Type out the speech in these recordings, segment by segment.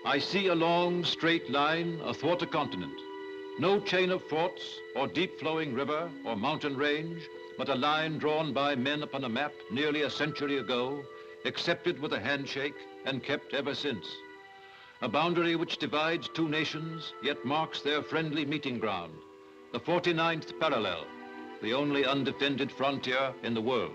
I see a long, straight line athwart a continent. No chain of forts or deep-flowing river or mountain range, but a line drawn by men upon a map nearly a century ago, accepted with a handshake and kept ever since. A boundary which divides two nations, yet marks their friendly meeting ground. The 49th parallel, the only undefended frontier in the world.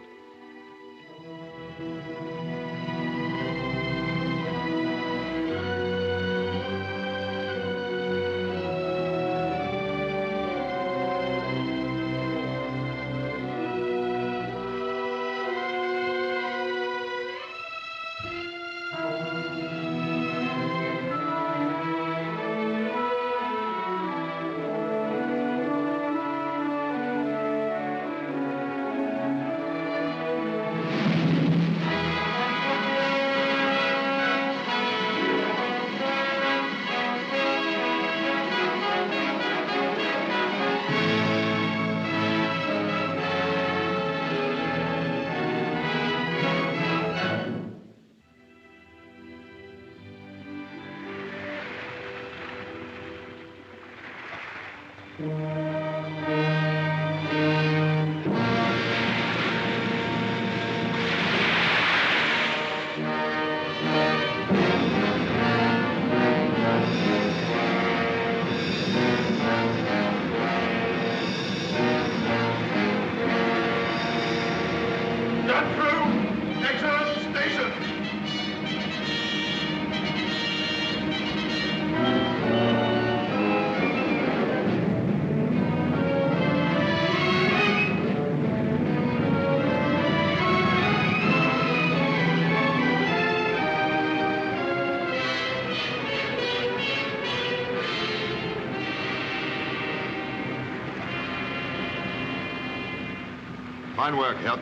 Fine work, Hirth.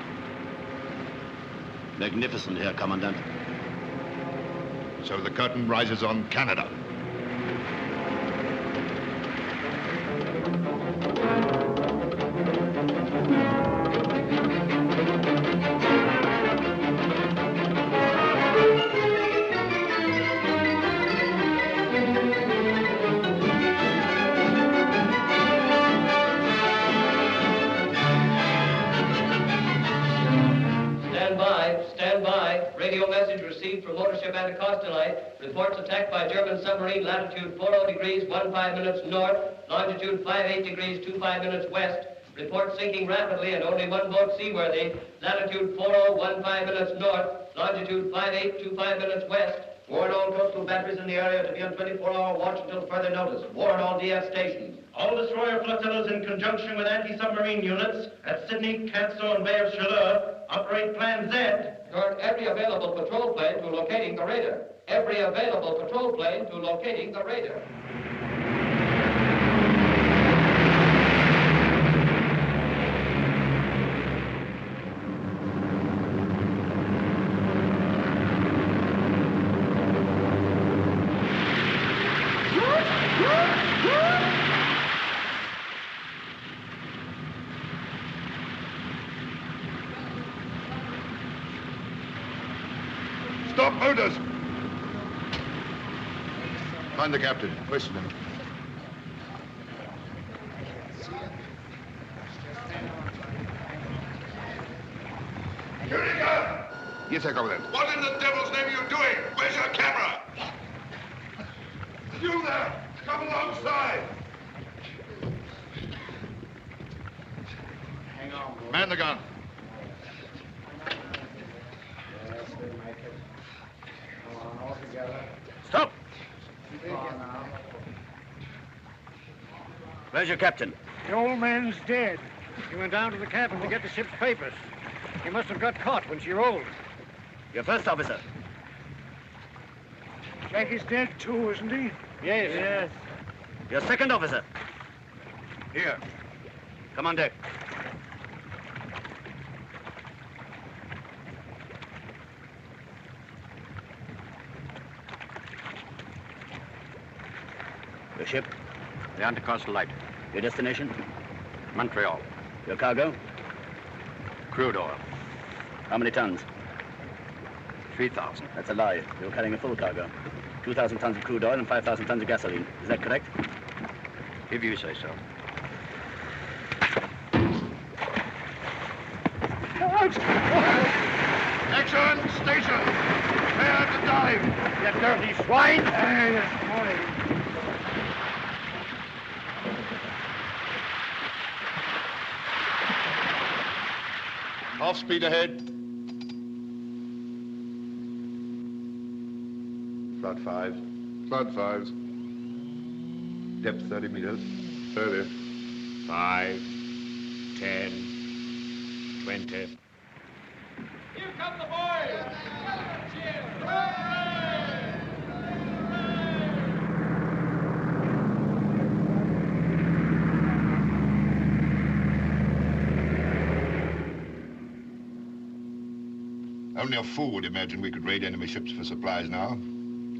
Magnificent, Herr Commandant. So the curtain rises on Canada. Reports attack by German submarine, latitude 40 degrees 15 minutes north, longitude 58 degrees 25 minutes west. Report sinking rapidly and only one boat seaworthy, latitude 4015 minutes north, longitude 5825 minutes west. Warn all coastal batteries in the area to be on 24-hour watch until further notice. Warn all DF stations. All destroyer flotillas in conjunction with anti-submarine units at Sydney, Canso, and Bay of Chaleur operate Plan Z. Turn every available patrol plane to locating the radar. Every available patrol plane to locating the radar. Stop motors! Find the captain. Hoist him. Kuhnecke! You take over then. What in the devil's name are you doing? Where's your camera? You there! Come alongside! Hang on. Man the gun. Yes, they make it. Come on, all together. Stop! Where's your captain? The old man's dead. He went down to the cabin to get the ship's papers. He must have got caught when she rolled. Your first officer. Jack is dead too, isn't he? Yes. Yes. Your second officer. Here. Come on deck. Your ship? The Anticoastal Light. Your destination? Montreal. Your cargo? Crude oil. How many tons? 3,000. That's a lie. You're carrying a full cargo. 2,000 tons of crude oil and 5,000 tons of gasoline. Is that correct? If you say so. Action! Station! Prepare to dive! You dirty swine! Half speed ahead. Flood 5. Flood 5s. Depth 30 meters. 30. 5, 10, 20. Here come the boys! Only a fool would imagine we could raid enemy ships for supplies now.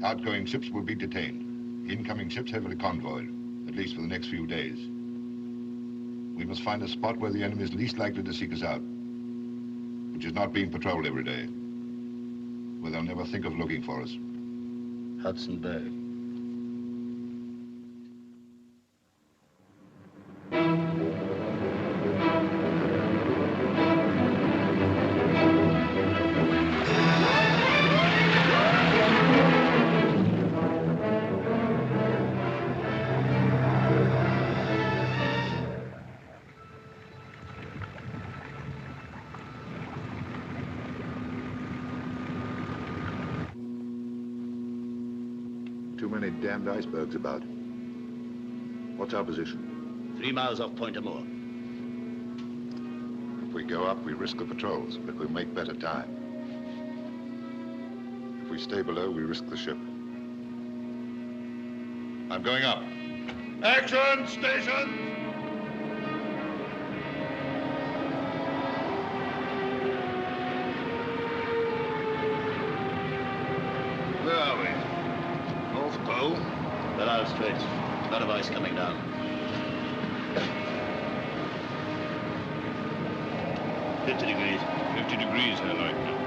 Outgoing ships will be detained. Incoming ships heavily convoyed, at least for the next few days. We must find a spot where the enemy is least likely to seek us out, which is not being patrolled every day, where they'll never think of looking for us. Hudson Bay. Too many damned icebergs about. What's our position? 3 miles off Point Amour. If we go up, we risk the patrols, but we'll make better time. If we stay below, we risk the ship. I'm going up. Action! Station! Where are we? North Pole? Lovell Straits. A lot of ice coming down. 50 degrees. 50 degrees, Herr Lieutenant.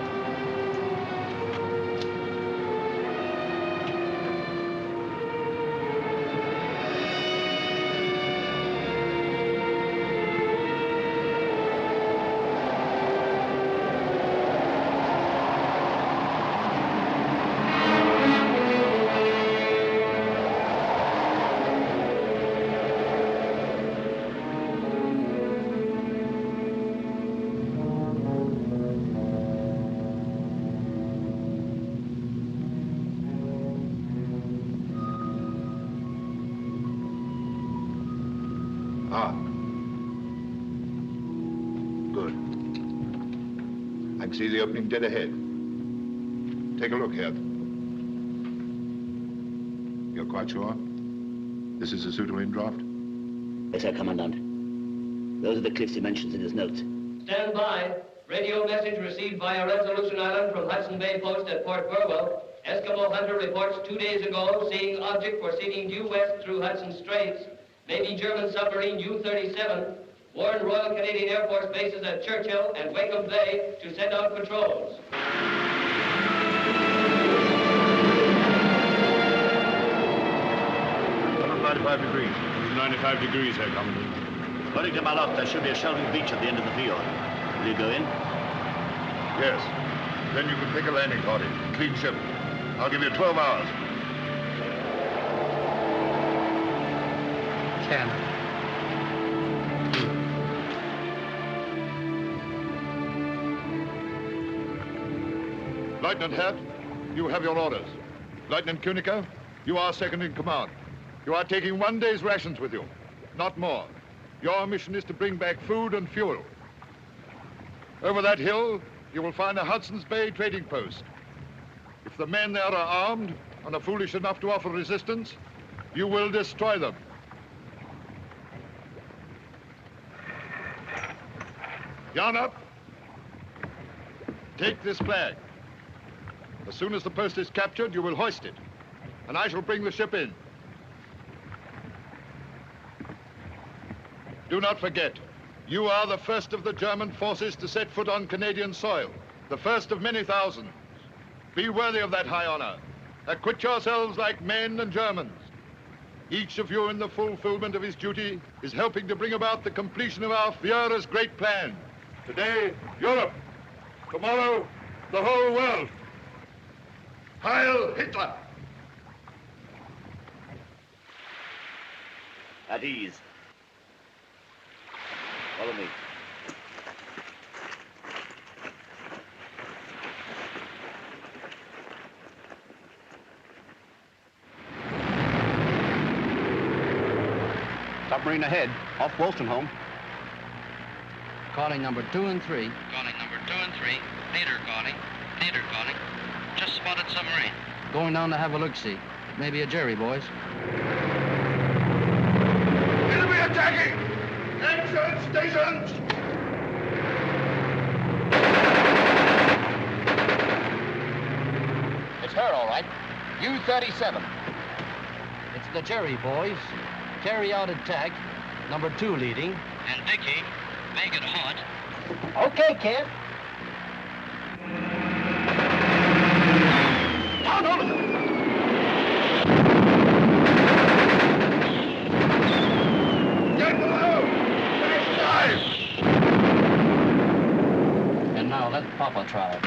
Ah. Good. I can see the opening dead ahead. Take a look, Hirth. You're quite sure? This is a suitable indraft? Yes, sir, Commandant. Those are the cliffs he mentions in his notes. Stand by. Radio message received via Resolution Island from Hudson Bay Post at Port Burwell. Eskimo hunter reports 2 days ago seeing object proceeding due west through Hudson Straits. Maybe German submarine U-37. Warned Royal Canadian Air Force bases at Churchill and Wakeham Bay to send out patrols. 95 degrees. 95 degrees, Herr Commandant. According to my log, there should be a shelving beach at the end of the fjord. Will you go in? Yes. Then you can pick a landing party. Clean ship. I'll give you 12 hours. 10. Lieutenant Hirth, you have your orders. Lieutenant Kuhnecke, you are second in command. You are taking 1 day's rations with you, not more. Your mission is to bring back food and fuel. Over that hill, you will find a Hudson's Bay trading post. If the men there are armed and are foolish enough to offer resistance, you will destroy them. Yarn up. Take this flag. As soon as the post is captured, you will hoist it, and I shall bring the ship in. Do not forget, you are the first of the German forces to set foot on Canadian soil, the first of many thousands. Be worthy of that high honor. Acquit yourselves like men and Germans. Each of you in the fulfillment of his duty is helping to bring about the completion of our Führer's great plan. Today, Europe. Tomorrow, the whole world. Heil Hitler! At ease. Follow me. Submarine ahead, off Wolstenholme. Calling number 2 and 3. Calling number 2 and 3. Leader calling. Leader calling. Just spotted submarine. Going down to have a look-see. It may be a Jerry, boys. Enemy attacking! Action stations! It's her, all right. U-37. It's the Jerry, boys. Carry out attack. Number 2 leading. And Dickie, make it hot. Okay, kid. Down over them! Get below! Next dive! And now let Papa try.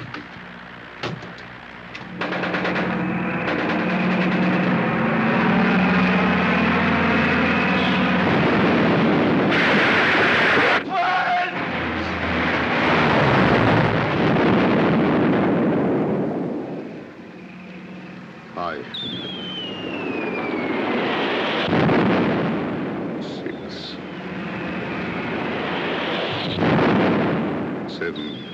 Five. 6. 7.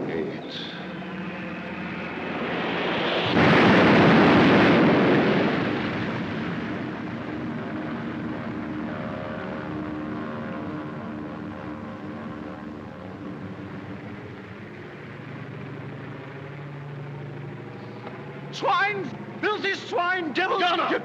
8. Swine! Filthy swine! Devil! Gunner!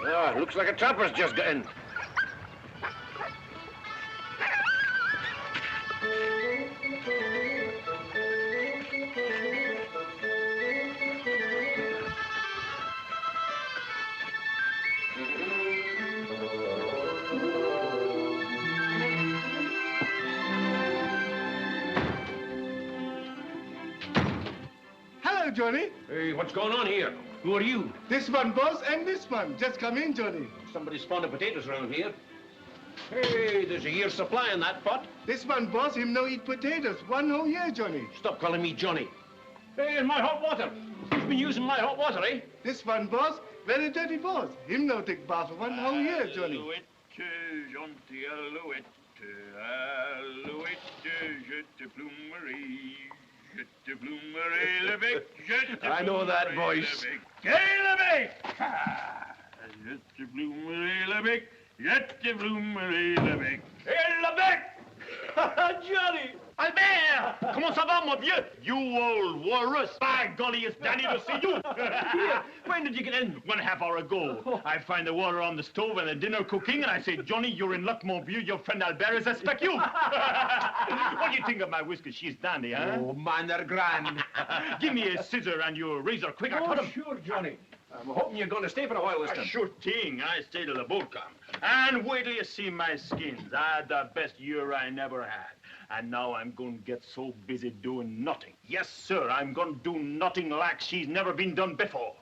Ah, looks like a trapper's just got in. Hello, Johnny. Hey, what's going on here? Who are you? This one, boss, and this one. Just come in, Johnny. Somebody's fond of potatoes around here. Hey, there's a year's supply in that pot. This one, boss, him no eat potatoes. 1 whole year, Johnny. Stop calling me Johnny. Hey, and my hot water. Who's been using my hot water, eh? This one, boss, very dirty boss. Him no take bath for 1 whole year, Johnny. Alouette, gentil alouette, alouette, je te plumerai. Je te plumerai le bec, je te I know that plumerai voice. le bec. Quel le bec! Je te plumerai le bec, je te plumerai le bec. Hey, le bec! Johnny! Albert! Comment ça va, mon vieux? You old walrus! By golly, it's dandy to see you! Here, when did you get in? 1/2 hour ago. I find the water on the stove and the dinner cooking, and I say, Johnny, you're in luck, mon vieux. Your friend Albert is expect you. What do you think of my whiskey? She's dandy, huh? Oh, man, they're grand. Give me a scissor and your razor quick. I cut 'em. Sure, Johnny. I'm hoping you're going to stay for a while this time. Sure thing. I stay till the boat comes. And wait till you see my skins. I had the best year I never had. And now I'm going to get so busy doing nothing. Yes, sir, I'm going to do nothing like she's never been done before.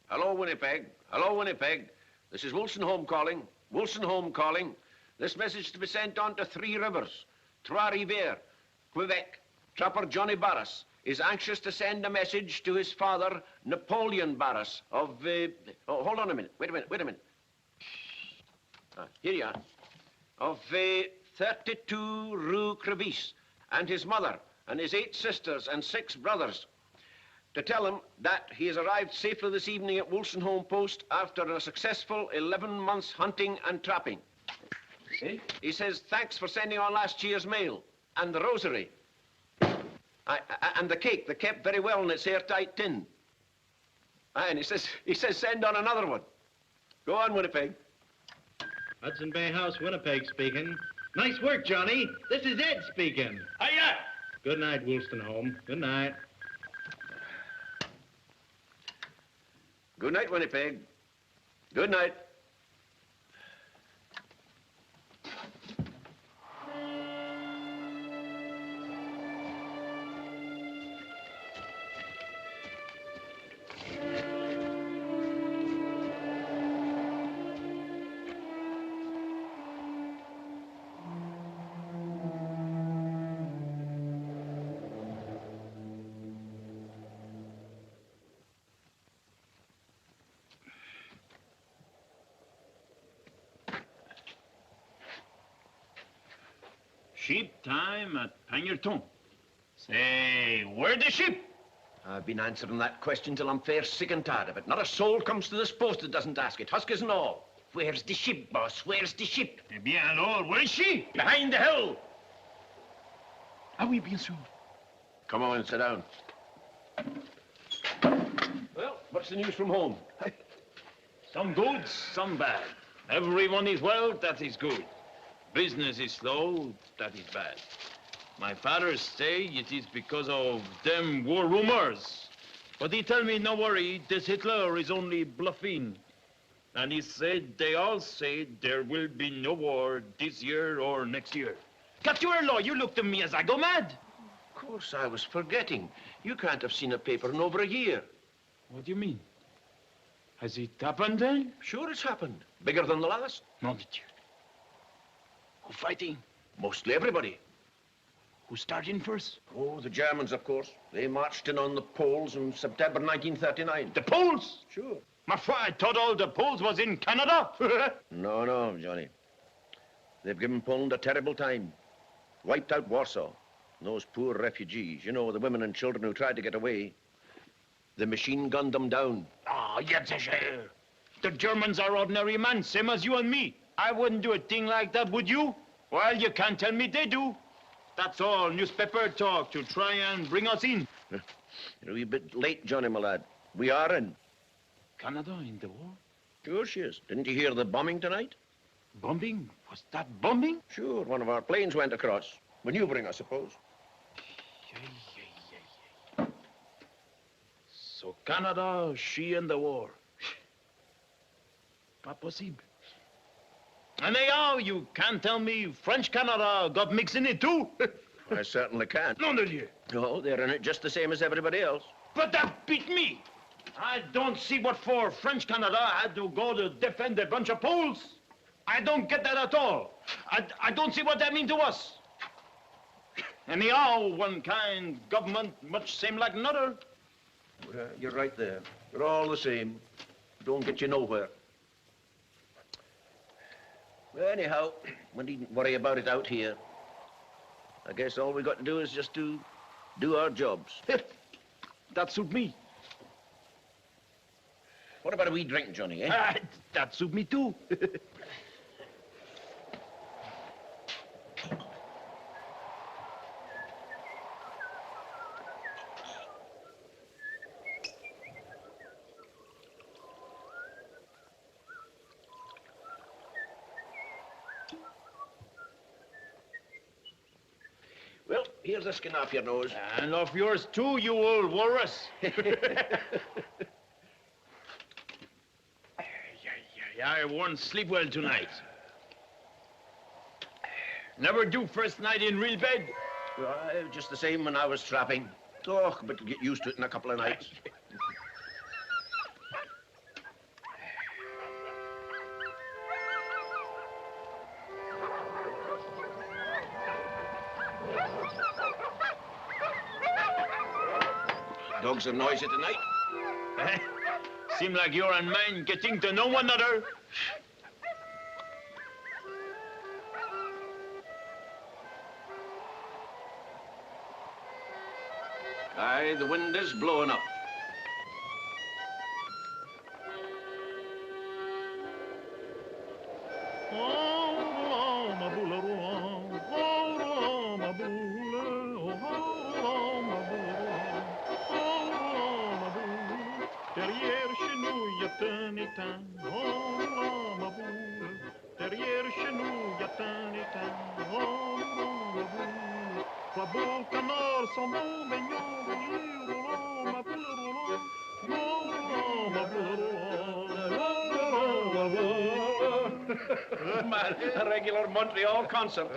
Hello, Winnipeg. Hello, Winnipeg. This is Wolstenholme calling. Wolstenholme calling. This message to be sent on to Three Rivers. Trois-Rivières, Quebec. Trapper Johnny Barras is anxious to send a message to his father, Napoleon Barras, of... oh, hold on a minute. Wait a minute. Here you are. Of 32 Rue Crevice, and his mother, and his 8 sisters and 6 brothers, to tell him that he has arrived safely this evening at Wolstenholme Post after a successful 11 months hunting and trapping. See? He says, thanks for sending on last year's mail, and the rosary. And the cake, they kept very well in its airtight tin. And he says, send on another one. Go on, Winnipeg. Hudson Bay House, Winnipeg speaking. Nice work, Johnny. This is Ed speaking. Hiya! Good night, Wolstenholme. Good night. Good night, Winnipeg. Good night. Sheep time at Pangerton. Say, where the sheep? I've been answering that question till I'm fair sick and tired of it. Not a soul comes to this post that doesn't ask it, huskers and all. Where's the ship, boss? Where's the ship? Eh bien alors, where is she? Behind the hill. Ah oui, bien sûr. Come on, sit down. Well, what's the news from home? Some good, some bad. Everyone is well, that is good. Business is slow, that is bad. My father say it is because of them war rumors. But he tell me, no worry, this Hitler is only bluffing. And he said, they all say there will be no war this year or next year. Catuerlo, you look to me as I go mad. Of course, I was forgetting. You can't have seen a paper in over a year. What do you mean? Has it happened then? Sure it's happened. Bigger than the last. Mon Dieu. Who fighting? Mostly everybody. Who started in first? Oh, the Germans, of course. They marched in on the Poles in September 1939. The Poles? Sure. Ma foi, I thought all the Poles was in Canada. No, Johnny. They've given Poland a terrible time. Wiped out Warsaw. Those poor refugees, you know, the women and children who tried to get away. The machine gunned them down. Ah, yes, sure. The Germans are ordinary men, same as you and me. I wouldn't do a thing like that, would you? Well, you can't tell me they do. That's all newspaper talk to try and bring us in. You're a wee bit late, Johnny, my lad. We are in. Canada in the war? Sure she is. Didn't you hear the bombing tonight? Bombing? Was that bombing? Sure, one of our planes went across. Maneuvering, I suppose. So Canada, she in the war. Pas possible. And anyhow, you can't tell me French Canada got mixed in it too. I certainly can't. Nom de Dieu. No, they're in it just the same as everybody else. But that beat me. I don't see what for French Canada had to go to defend a bunch of Poles. I don't get that at all. I don't see what that means to us. Anyhow, one kind government much same like another. Well, you're right there. They're all the same. Don't get you nowhere. Well, anyhow, we needn't worry about it out here. I guess all we got to do is just to do our jobs. That suit me. What about a wee drink, Johnny, eh? That suit me too. Well, here's a skin off your nose. And off yours too, you old walrus. I won't sleep well tonight. Never do first night in real bed. Well, just the same when I was trapping. Oh, but get used to it in a couple of nights. dogs are noisy tonight. Eh? Seem like you're and mine getting to know one another. Aye, the wind is blowing up. Derrière chez nous, y a un étang. Oh, ma boule. Derrière chez nous, y a un étang. Oh, ma boule. Trois beaux canards sont bons baignons. Oh, ma boule, oh, ma boule. Man, a regular Montreal concert.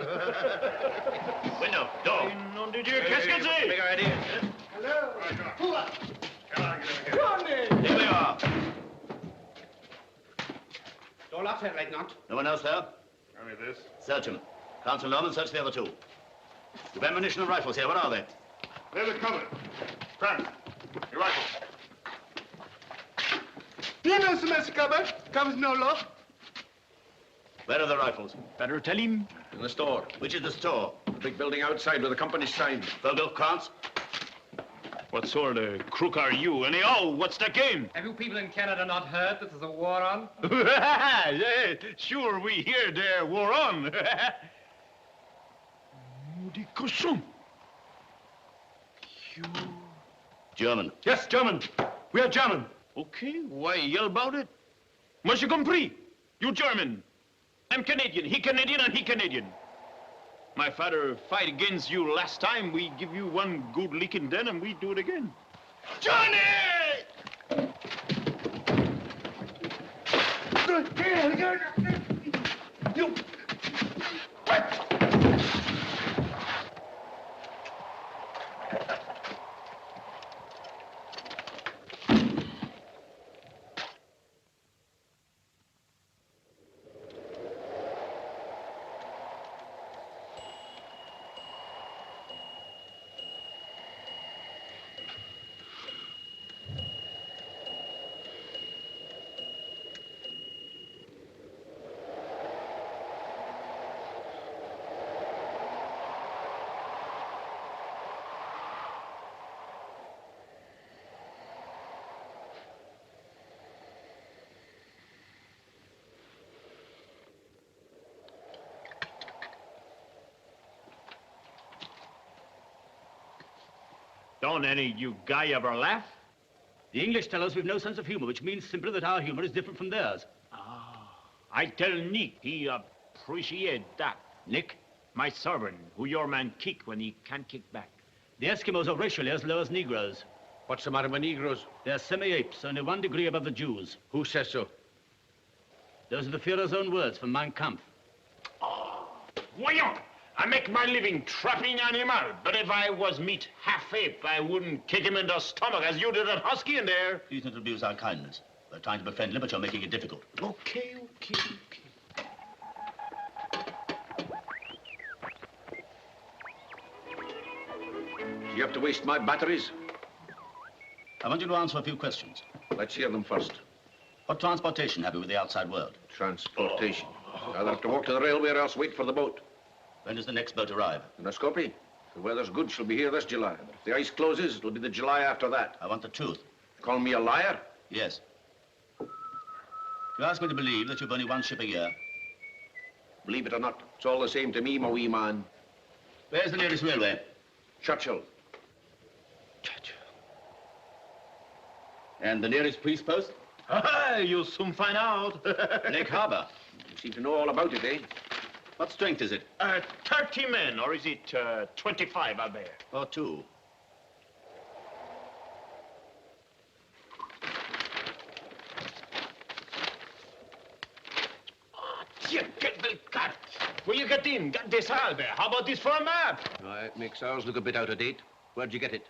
Bueno, do. Non de Dieu, qu'est-ce que c'est? Big idea. Hello. Here we are. Door locked, Herr Leutnant. No one else there? Only this. Search him. Council Norman, search the other two. You've ammunition and rifles here. What are they? They're the cupboard. Frank, your rifle. Do you know Semester cupboard? Cupboard's no lock. Where are the rifles? Better tell him. In the store. Which is the store? The big building outside with the company's sign. Vogel, Krantz? What sort of crook are you? Anyhow, what's the game? Have you people in Canada not heard that there's a war on? Yeah, sure, we hear there war on. Maudit cochon. You... German. Yes, German. We are German. Okay, why yell about it? Moi, j'ai compris. You German. I'm Canadian. He Canadian and he Canadian. My father fight against you last time. We give you one good licking then and we do it again. Johnny! You... What? Don't any you guy ever laugh? The English tell us we've no sense of humor, which means simply that our humor is different from theirs. Ah, I tell Nick he appreciate that. Nick, my servant, who your man kick when he can't kick back. The Eskimos are racially as low as Negroes. What's the matter with Negroes? They're semi-apes, only 1 degree above the Jews. Who says so? Those are the Führer's own words from Mein Kampf. Oh, voyons! I make my living trapping animal, but if I was meat half ape, I wouldn't kick him in the stomach as you did that husky in there. Please don't abuse our kindness. We're trying to be friendly, but you're making it difficult. Okay. You have to waste my batteries? I want you to answer a few questions. Let's hear them first. What transportation have you with the outside world? Transportation. Either have to walk to the railway or else wait for the boat. When does the next boat arrive? In a Skopje. If the weather's good, she'll be here this July. But if the ice closes, it'll be the July after that. I want the truth. Call me a liar? Yes. You ask me to believe that you've only one ship a year. Believe it or not, it's all the same to me, my wee man. Where's the nearest railway? Churchill. And the nearest police post? You'll soon find out. Lake Harbor. You seem to know all about it, eh? What strength is it? 30 men, or is it 25, Albert? Or 2. Will you get in? Get this, Albert. How about this for a map? It makes ours look a bit out of date. Where'd you get it?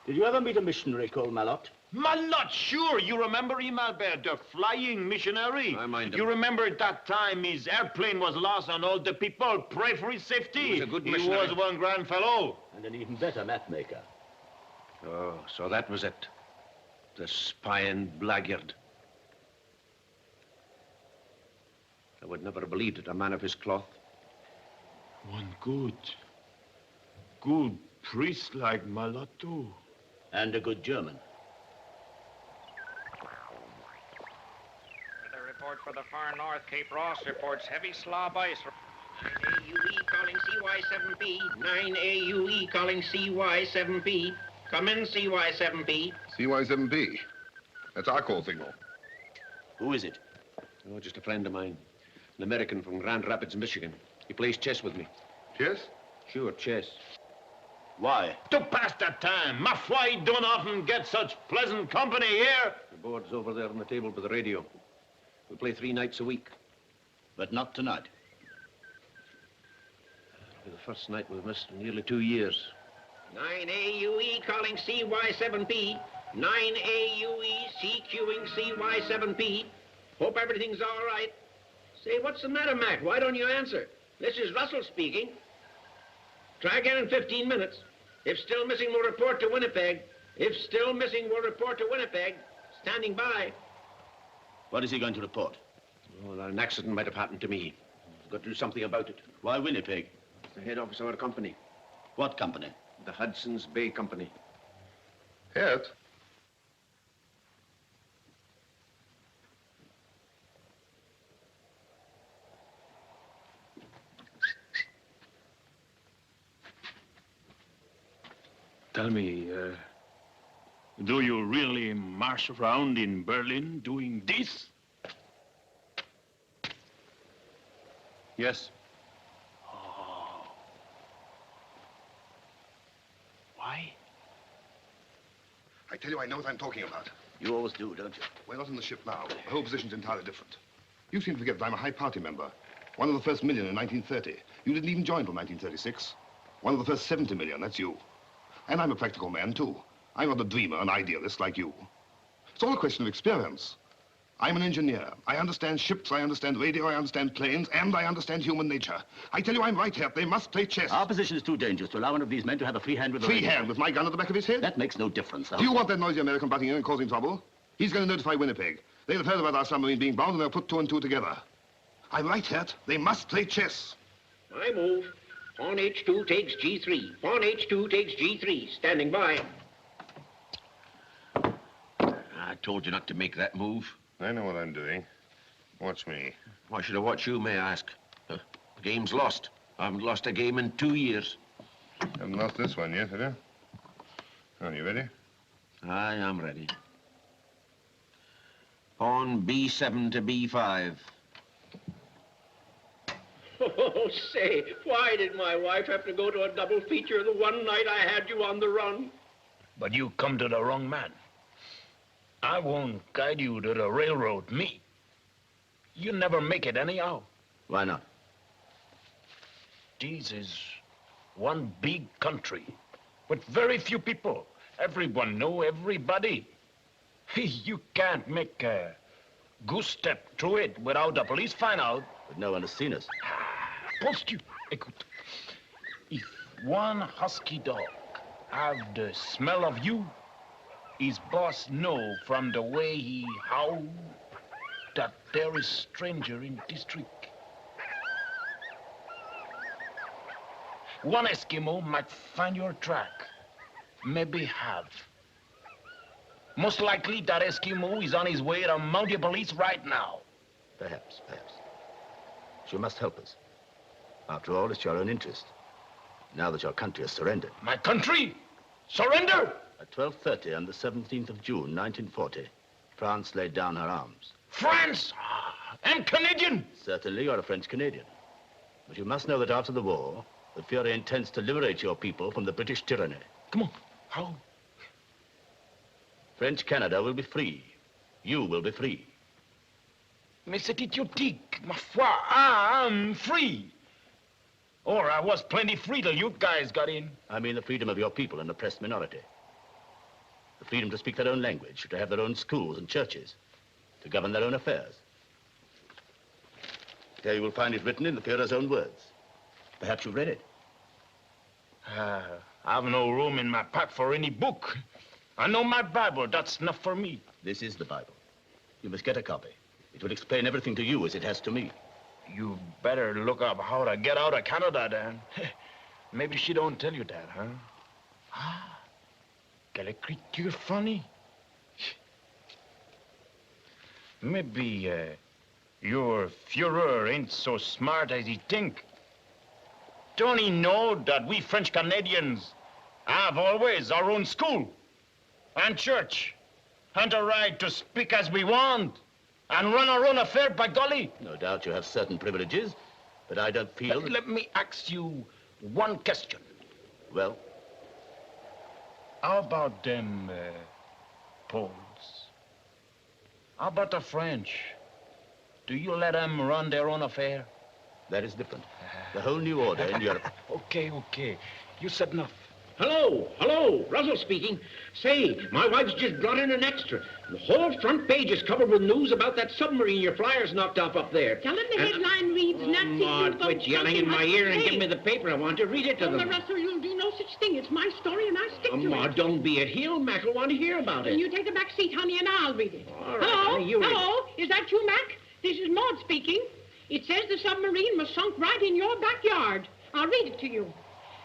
Did you ever meet a missionary called Malott? Malott, sure. You remember him, Albert, the flying missionary? I mind him. You remember that time his airplane was lost and all the people pray for his safety? He was a good missionary. He was one grand fellow. And an even better map maker. Oh, so that was it. The spying blackguard. I would never have believed it, a man of his cloth. One good priest like Mulatto. And a good German. The report for the far north, Cape Ross reports heavy slob ice. 9AUE calling CY7P. 9AUE calling CY7P. Come in, CY7P. CY7B. That's our call signal. Who is it? Oh, just a friend of mine. An American from Grand Rapids, Michigan. He plays chess with me. Chess? Sure, chess. Why? To pass the time. Ma foi, you don't often get such pleasant company here. The board's over there on the table by the radio. We play 3 nights a week. But not tonight. It'll be the first night we've missed in nearly 2 years. 9AUE calling CY7P. 9AUE CQing CY7P. Hope everything's all right. Say, what's the matter, Mac? Why don't you answer? This is Russell speaking. Try again in 15 minutes. If still missing, we'll report to Winnipeg. If still missing, we'll report to Winnipeg. Standing by. What is he going to report? Oh, that an accident might have happened to me. We've got to do something about it. Why Winnipeg? It's the head office of our company. What company? The Hudson's Bay Company. Hirth? Tell me, do you really march around in Berlin doing this? Yes. Oh. Why? I tell you, I know what I'm talking about. You always do, don't you? We're not in the ship now. The whole position's entirely different. You seem to forget that I'm a high party member. One of the first million in 1930. You didn't even join till 1936. One of the first 70 million, that's you. And I'm a practical man, too. I'm not a dreamer, an idealist like you. It's all a question of experience. I'm an engineer. I understand ships, I understand radio, I understand planes, and I understand human nature. I tell you, I'm right here. They must play chess. Our position is too dangerous to allow one of these men to have a free hand with the Free radio. hand with my gun at the back of his head? That makes no difference, though. Do you want that noisy American butting in and causing trouble? He's going to notify Winnipeg. They'll have heard about our submarine being bound, and they'll put 2 and 2 together. I'm right, Hirt. They must play chess. I move. Pawn H2 takes G3. Pawn H2 takes G3. Standing by. I told you not to make that move. I know what I'm doing. Watch me. Why should I watch you, may I ask? The game's lost. I haven't lost a game in 2 years. Haven't lost this one yet, have you? Are you ready? I am ready. Pawn B7 to B5. Oh, say, why did my wife have to go to a double feature the one night I had you on the run? But you come to the wrong man. I won't guide you to the railroad, me. You never make it anyhow. Why not? This is one big country with very few people. Everyone know everybody. You can't make a goose step through it without the police find out. But no one has seen us. Post you. Écoute. If one husky dog have the smell of you, his boss know from the way he howl that there is stranger in district. One Eskimo might find your track. Maybe have. Most likely that Eskimo is on his way to Mountie Police right now. Perhaps, perhaps. But you must help us. After all, it's your own interest. Now that your country has surrendered. My country? Surrender? At 12:30 on the 17th of June, 1940, France laid down her arms. France? I'm Canadian. Certainly, you're a French-Canadian. But you must know that after the war, the Fuhrer intends to liberate your people from the British tyranny. Come on. How? French Canada will be free. You will be free. Mais c'est idiotique. Ma foi, I'm free. Or I was plenty free till you guys got in. I mean the freedom of your people, an oppressed minority. The freedom to speak their own language, to have their own schools and churches, to govern their own affairs. Here you will find it written in the Fuhrer's own words. Perhaps you've read it. I've no room in my pack for any book. I know my Bible. That's enough for me. This is the Bible. You must get a copy. It will explain everything to you as it has to me. You better look up how to get out of Canada, Dan. Maybe she don't tell you that, huh? Ah, quelle écriture funny. Maybe your Führer ain't so smart as he think. Don't he know that we French Canadians have always our own school and church and a right to speak as we want and run our own affair, by golly? No doubt you have certain privileges, but I don't feel... Let me ask you one question. Well? How about them Poles? How about the French? Do you let them run their own affair? That is different. The whole new order in Europe. Okay. You said enough. Hello, Russell speaking. Say, my wife's just brought in an extra. The whole front page is covered with news about that submarine your flyers knocked off up there. Tell him the headline reads, Nazi U-boat quit yelling in my ear and give me the paper. I want to read it to them. Russell, you'll do no such thing. It's my story, and I stick to Ma, it. don't be a heel. Mac will want to hear about it. Then you take the back seat, honey, and I'll read it. All right, Hello? Is that you, Mac? This is Maud speaking. It says the submarine was sunk right in your backyard. I'll read it to you.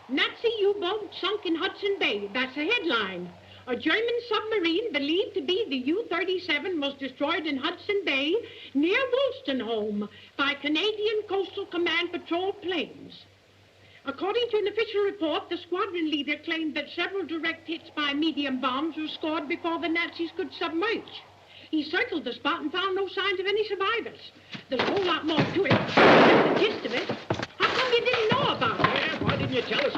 Nazi U-boat sunk in Hudson Bay. That's the headline. A German submarine believed to be the U-37 was destroyed in Hudson Bay near Wolstenholme by Canadian Coastal Command patrol planes. According to an official report, the squadron leader claimed that several direct hits by medium bombs were scored before the Nazis could submerge. He circled the spot and found no signs of any survivors. There's a whole lot more to it. That's the gist of it. How come you didn't know about it? Yeah, why didn't you tell us?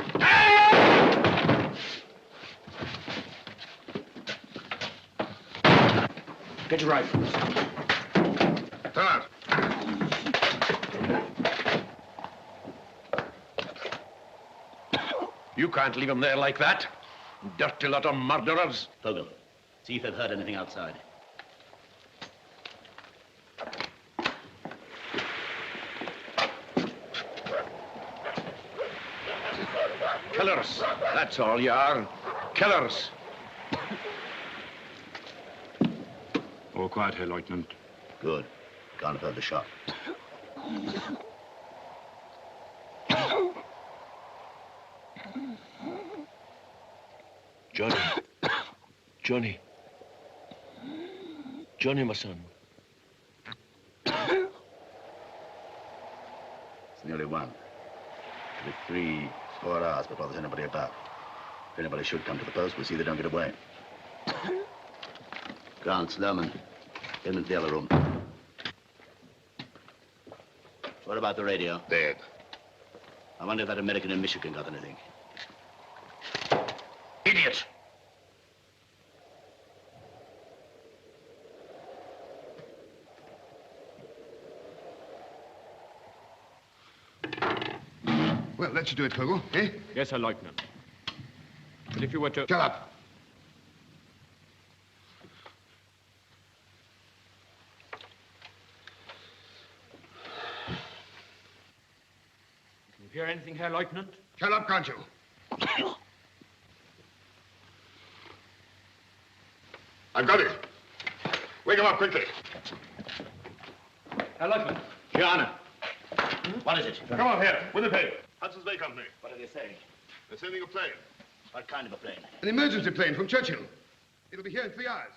Get your rifles. Turn out. You can't leave them there like that. Dirty lot of murderers. Fogel, see if they've heard anything outside. Killers. That's all you are. Killers. All quiet here, Lieutenant. Good. Can't have heard the shot. Johnny, my son. It's nearly 1. It'll be 3-4 hours before there's anybody about. If anybody should come to the post, we'll see they don't get away. Grant, Sloman, get them into the other room. What about the radio? Dead. I wonder if that American in Michigan got anything. Idiot! Well, that should do it, Fogel, eh? Yes, sir, Lieutenant. But if you were to... Shut up. Can you hear anything, Herr Lieutenant? Shut up, can't you? I've got it. Wake him up quickly. Herr Lieutenant. Your Honor. What is it? Come on here, with the paper. Hudson's Bay Company. What are they saying? They're sending a plane. What kind of a plane? An emergency plane from Churchill. It'll be here in 3 hours.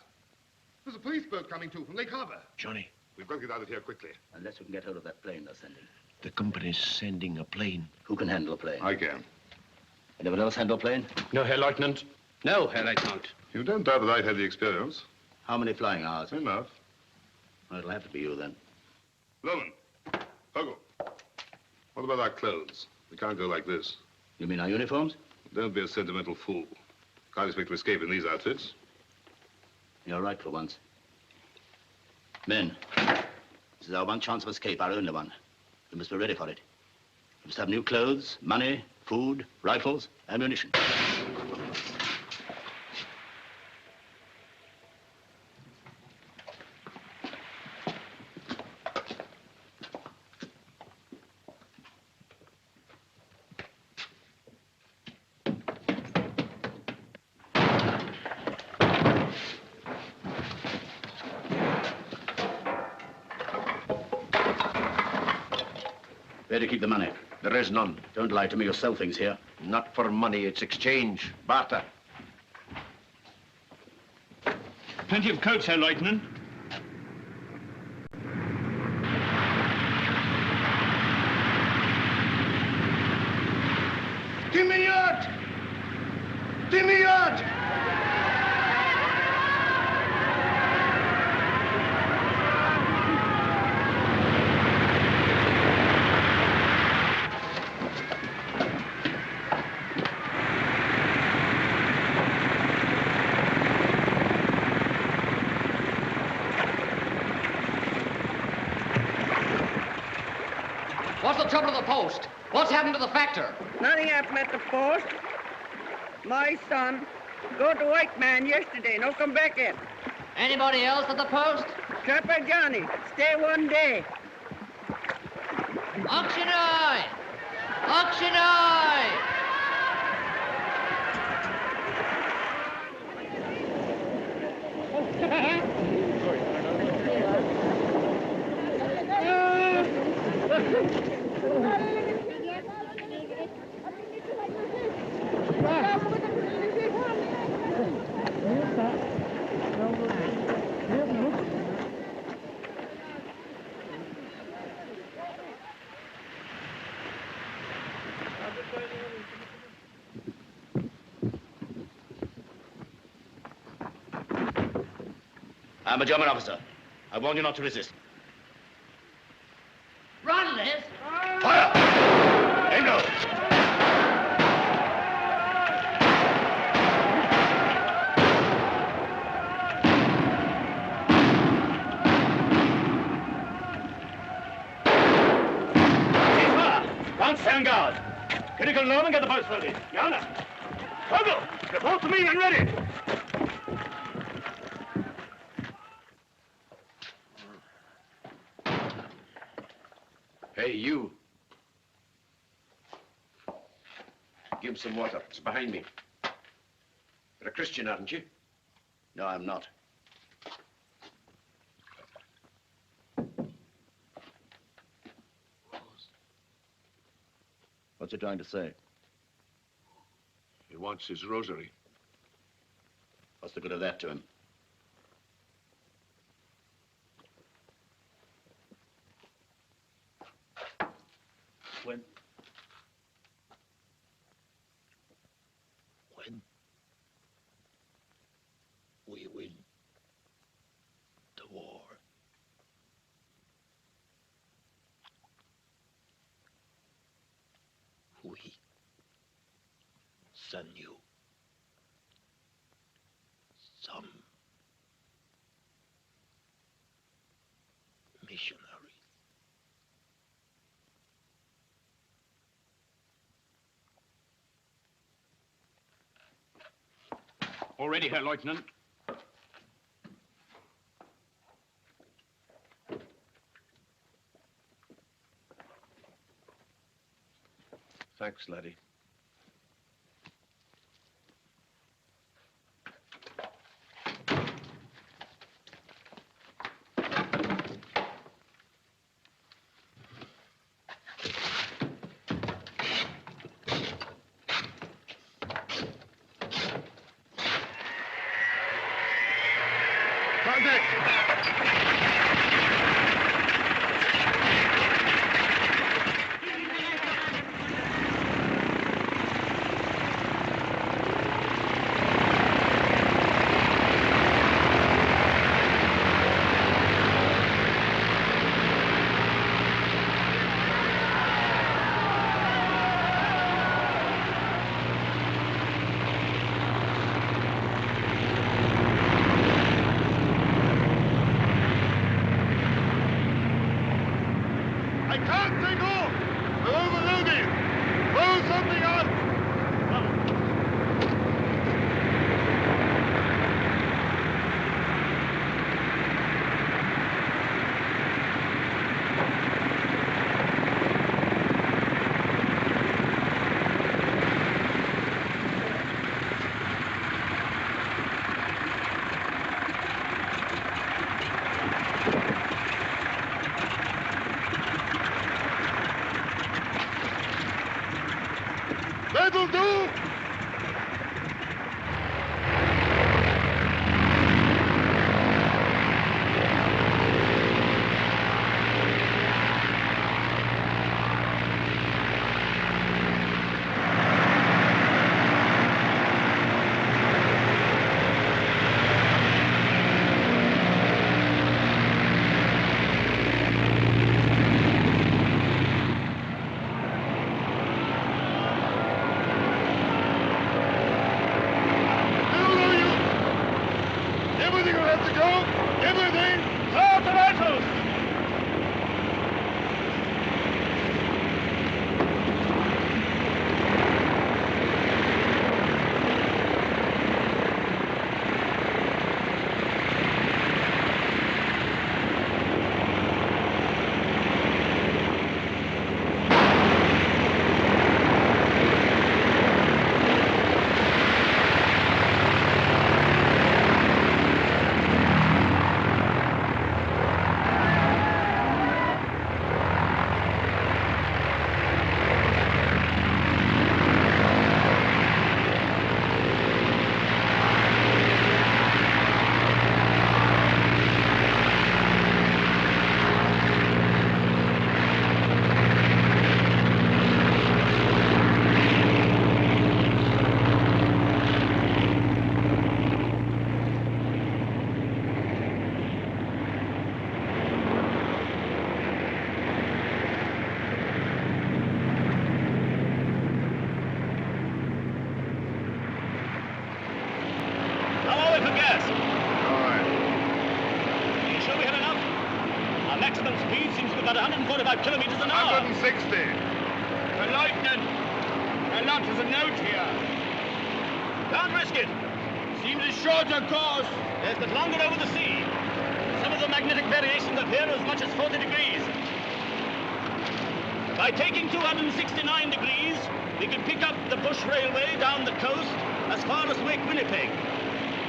There's a police boat coming too from Lake Harbor. Johnny. We've got to get out of here quickly. Unless we can get hold of that plane they're sending. The company's sending a plane. Who can handle a plane? I can. Anyone else handle a plane? No, Herr Lieutenant. No, Herr Lieutenant. You don't doubt that I've had the experience. How many flying hours? Enough. Well, it'll have to be you then. Loman. Fogel. What about our clothes? We can't go like this. You mean our uniforms? Don't be a sentimental fool. Can't expect to escape in these outfits. You're right for once. Men, this is our one chance of escape, our only one. We must be ready for it. We must have new clothes, money, food, rifles, ammunition. Where do you keep the money? There is none. Don't lie to me, you'll sell things here. Not for money, it's exchange, barter. Plenty of coats, Herr Lieutenant. Timmy yacht! Timmy yacht! What's the trouble at the post? What's happened to the factor? Nothing happened at the post. My son go to white man yesterday, no come back yet. Anybody else at the post? Trapper Johnny, stay one day. Auction eye! Auction eye! I'm a German officer. I warn you not to resist. Run, Liz! Fire! Bingo! Don't stand guard. Critical alarm and get the boats ready. Yonder. Vogel, report to me and ready. Hey, you. Give him some water. It's behind me. You're a Christian, aren't you? No, I'm not. What's he trying to say? He wants his rosary. What's the good of that to him? When we win the war, we send you some missionaries. Already, Herr Lieutenant. Thanks, laddie. That'll do! By taking 269 degrees, we can pick up the bush railway down the coast as far as Wake Winnipeg.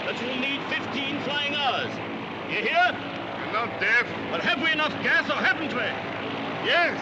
But we'll need 15 flying hours. You hear? You're not deaf. But have we enough gas or haven't we? Yes.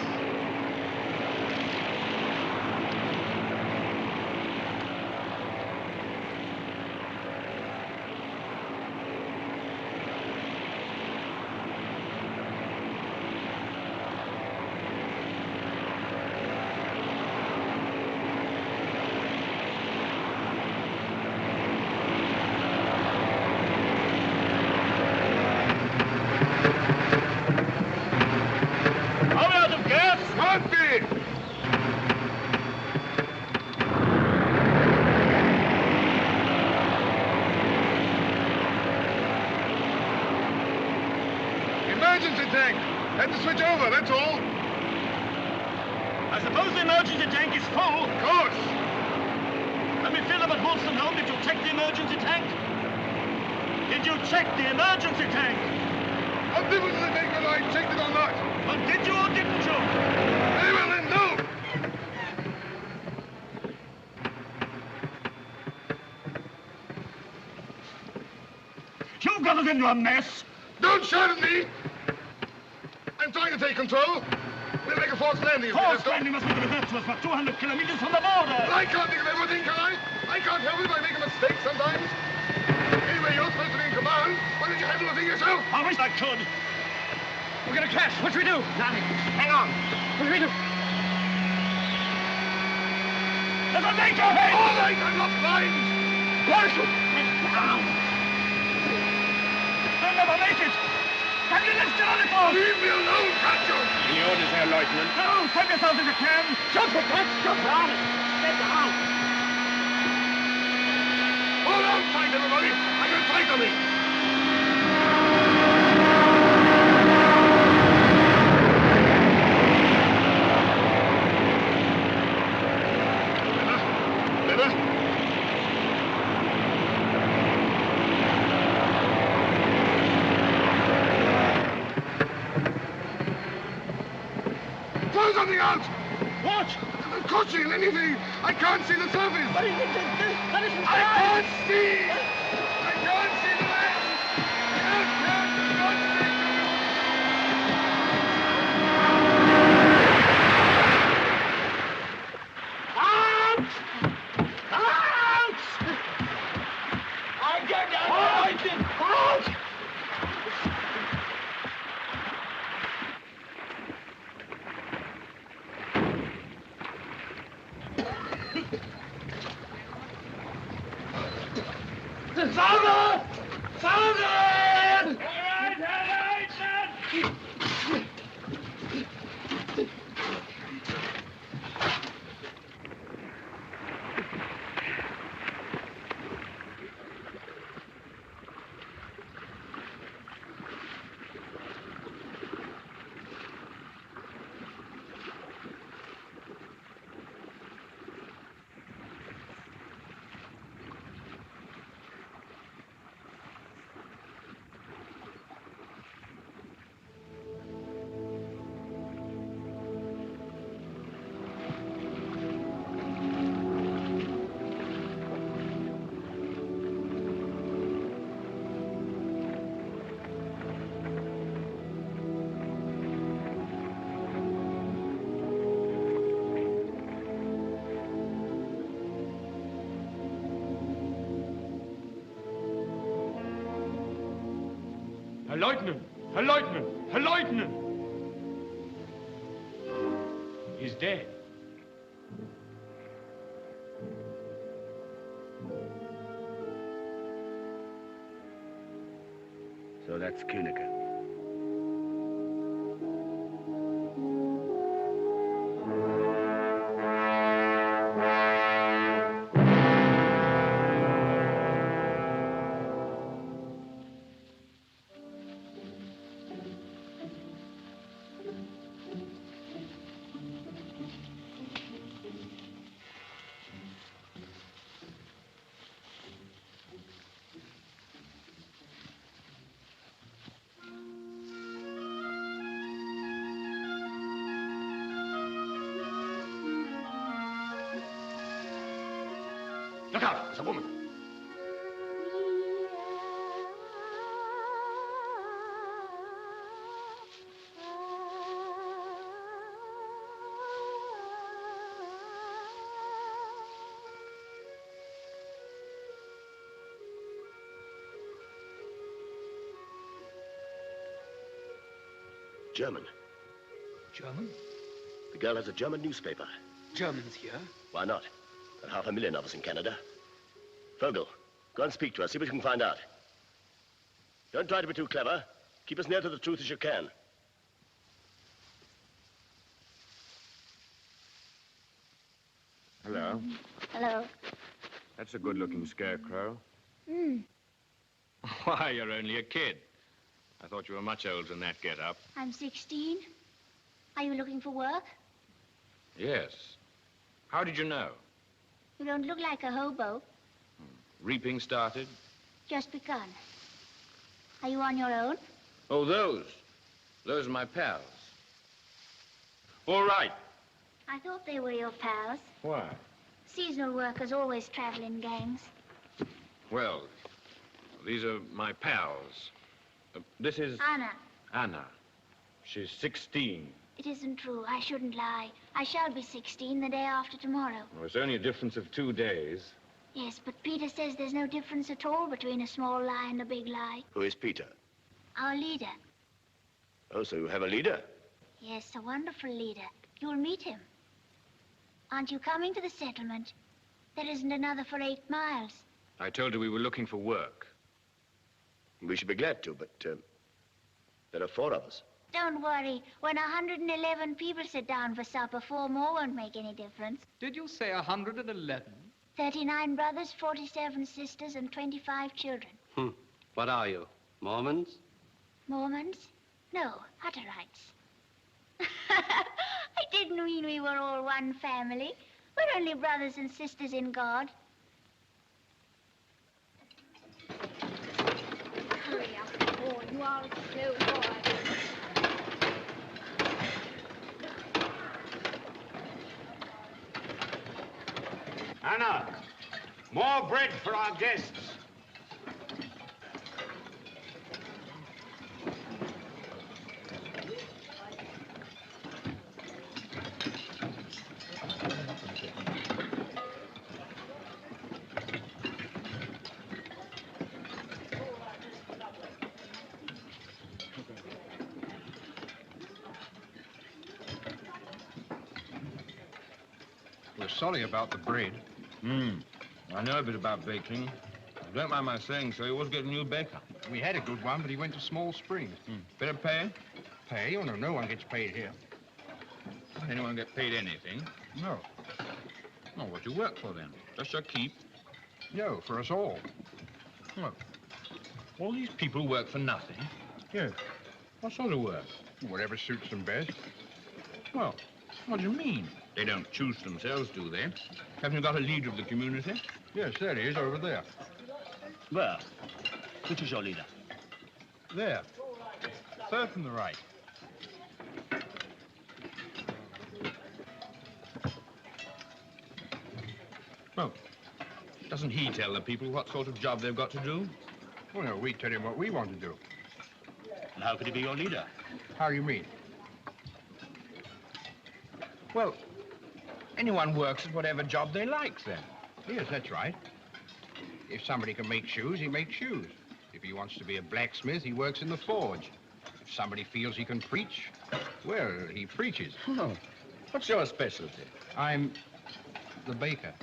In your mess. Don't shout at me! I'm trying to take control. We'll make a forced landing. Forced landing must be reversed to us about 200 kilometers from the border. Well, I can't think of everything, can I? I can't help it if I make a mistake sometimes. Anyway, you're supposed to be in command. Why don't you handle the thing yourself? I wish I could. We're gonna crash. What should we do? Nothing. Hang on. What should we do? There's a leak ahead! All right, I'm not blind. Parachute! Down. They'll never make it! Can you lift it on the phone? Leave me alone, can't you? Any orders there, Lieutenant? No, save yourself if you can. Jump it, Max, jump on it. Get down. Hold on tight, everybody. I'm going to fight on me. Something out! What? Coaching, anything! I can't see the surface! What is it? That isn't I can't see! I can't see the land! Sauber! Sauber! Herr Leutnant! Herr Leutnant! Herr Leutnant! He's dead. So that's Kuhnecke. Look out, there's a woman. German. German? The girl has a German newspaper. Germans here? Why not? There are 500,000 of us in Canada. Vogel, go and speak to her, see what you can find out. Don't try to be too clever. Keep as near to the truth as you can. Hello. Hello. That's a good-looking scarecrow. Hmm. Why, you're only a kid. I thought you were much older than that get-up. I'm 16. Are you looking for work? Yes. How did you know? You don't look like a hobo. Reaping started? Just begun. Are you on your own? Oh, those. Those are my pals. All right. I thought they were your pals. Why? Seasonal workers always travel in gangs. Well, these are my pals. This is... Anna. Anna. She's 16. It isn't true. I shouldn't lie. I shall be 16 the day after tomorrow. Well, it's only a difference of 2 days. Yes, but Peter says there's no difference at all between a small lie and a big lie. Who is Peter? Our leader. Oh, so you have a leader? Yes, a wonderful leader. You'll meet him. Aren't you coming to the settlement? There isn't another for 8 miles. I told her we were looking for work. We should be glad to, but there are 4 of us. Don't worry. When 111 people sit down for supper, 4 more won't make any difference. Did you say 111? 39 brothers, 47 sisters, and 25 children. What are you, Mormons? Mormons? No, Hutterites. I didn't mean we were all one family. We're only brothers and sisters in God. Hurry up, boy. You are a slow boy. Anna, more bread for our guests. We're sorry about the bread. I know a bit about baking. I've Don't mind my saying so. He was getting a new baker. We had a good one, but he went to Small Springs. Better pay? Pay? Oh, no, no one gets paid here. Anyone get paid anything? No. Well, what do you work for, then? Just your keep? No, for us all. Well, all these people work for nothing? Yes. What sort of work? Whatever suits them best. Well, what do you mean? They don't choose themselves, do they? Haven't you got a leader of the community? Yes, there he is, over there. Where? Which is your leader? There. Third from the right. Well, doesn't he tell the people what sort of job they've got to do? Well, no, we tell him what we want to do. And how could he be your leader? How do you mean? Well, anyone works at whatever job they like, then. Yes, that's right. If somebody can make shoes, he makes shoes. If he wants to be a blacksmith, he works in the forge. If somebody feels he can preach, well, he preaches. Oh, what's your specialty? I'm the baker.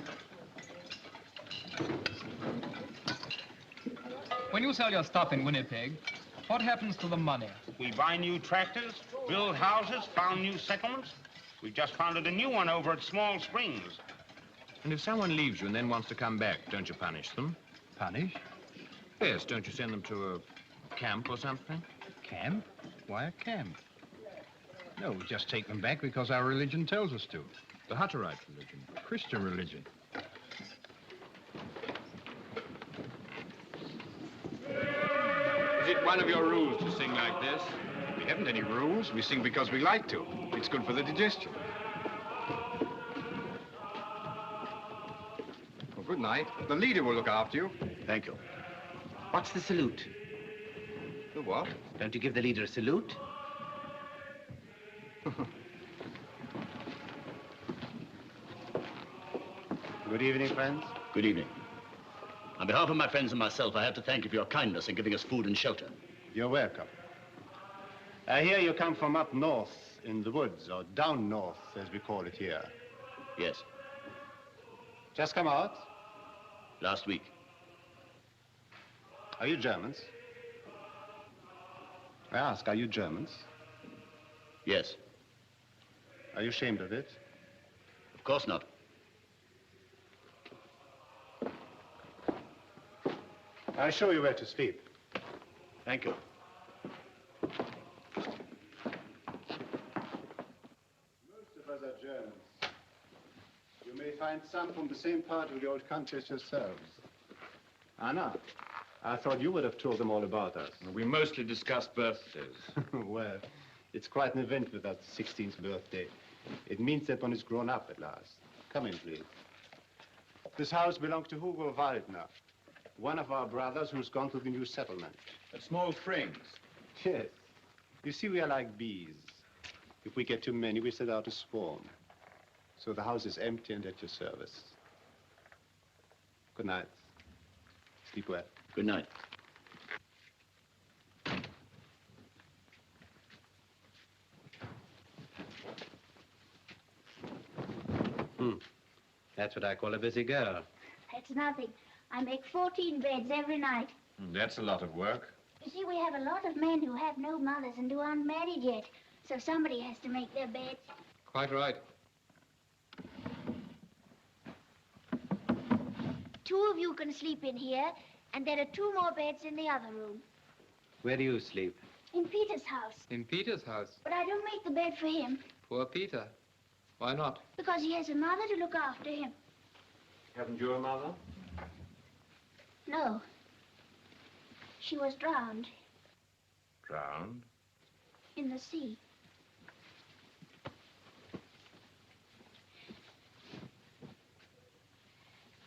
When you sell your stuff in Winnipeg, what happens to the money? We buy new tractors, build houses, found new settlements. We've just founded a new one over at Small Springs. And if someone leaves you and then wants to come back, don't you punish them? Punish? Yes, don't you send them to a camp or something? Camp? Why a camp? No, we just take them back because our religion tells us to. The Hutterite religion. Christian religion. Is it one of your rules to sing like this? We haven't any rules. We sing because we like to. It's good for the digestion. Well, good night. The leader will look after you. Thank you. What's the salute? The what? Don't you give the leader a salute? Good evening, friends. Good evening. On behalf of my friends and myself, I have to thank you for your kindness in giving us food and shelter. You're welcome. I hear you come from up north in the woods, or down north, as we call it here. Yes. Just come out? Last week. Are you Germans? I ask, are you Germans? Yes. Are you ashamed of it? Of course not. I'll show you where to sleep. Thank you. Most of us are Germans. You may find some from the same part of the old country as yourselves. Anna, I thought you would have told them all about us. We mostly discuss birthdays. Well, it's quite an event with that 16th birthday. It means that one is grown up at last. Come in, please. This house belongs to Hugo Waldner, one of our brothers who's gone to the new settlement. At Small Springs? Yes. You see, we are like bees. If we get too many, we set out to swarm. So the house is empty and at your service. Good night. Sleep well. Good night. That's what I call a busy girl. That's nothing. I make 14 beds every night. That's a lot of work. You see, we have a lot of men who have no mothers and who aren't married yet. So somebody has to make their beds. Quite right. 2 of you can sleep in here, and there are 2 more beds in the other room. Where do you sleep? In Peter's house. In Peter's house? But I don't make the bed for him, Poor Peter. Why not? because he has a mother to look after him. Haven't you a mother? No. She was drowned Drowned? in the sea.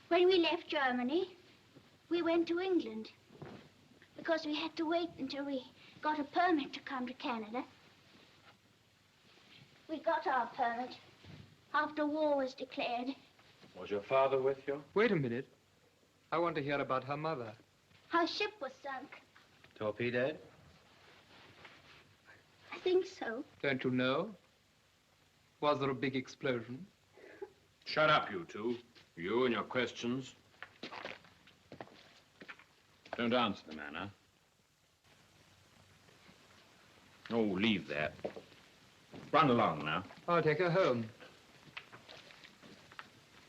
When we left Germany, we went to England because we had to wait until we got a permit to come to Canada. We got our permit after war was declared. Was your father with you? Wait a minute. I want to hear about her mother. Our ship was sunk. Torpedoed? I think so. Don't you know? Was there a big explosion? Shut up, you two. You and your questions. Don't answer the man, huh? Oh, leave that. Run along now. I'll take her home.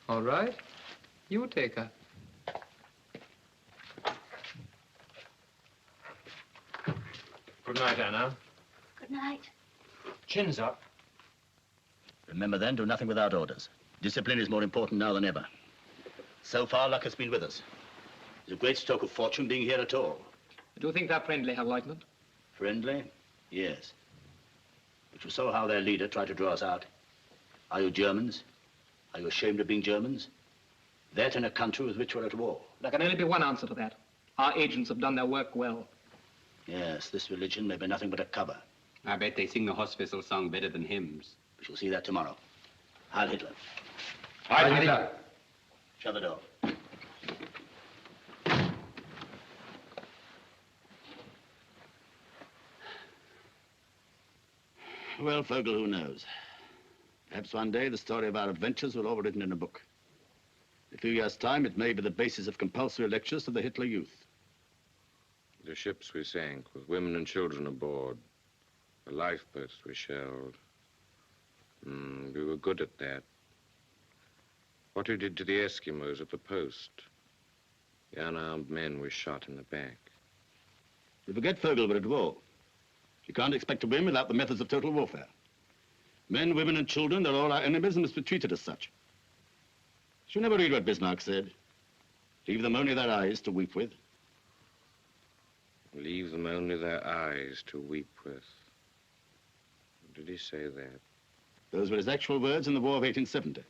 All right. You take her. Good night, Anna. Good night. Chin's up. Remember then, do nothing without orders. Discipline is more important now than ever. So far, luck has been with us. It's a great stroke of fortune being here at all. Do you think they're friendly, Herr Lieutenant? Friendly? Yes. But you saw how their leader tried to draw us out. Are you Germans? Are you ashamed of being Germans? That in a country with which we're at war. There can only be one answer to that. Our agents have done their work well. Yes, this religion may be nothing but a cover. I bet they sing the Hospital song better than hymns. We shall see that tomorrow. Heil Hitler. Heil Hitler. Shut the door. Well, Vogel, who knows? Perhaps one day the story of our adventures will all be written in a book. In a few years' time, it may be the basis of compulsory lectures to the Hitler Youth. The ships we sank with women and children aboard. The lifeboats we shelled. We were good at that. What we did to the Eskimos at the post. The unarmed men we shot in the back. You forget, Vogel, we're at war. You can't expect to win without the methods of total warfare. Men, women, and children, they're all our enemies and must be treated as such. Did you never read what Bismarck said? Leave them only their eyes to weep with. Leave them only their eyes to weep with. Did he say that? Those were his actual words in the War of 1870.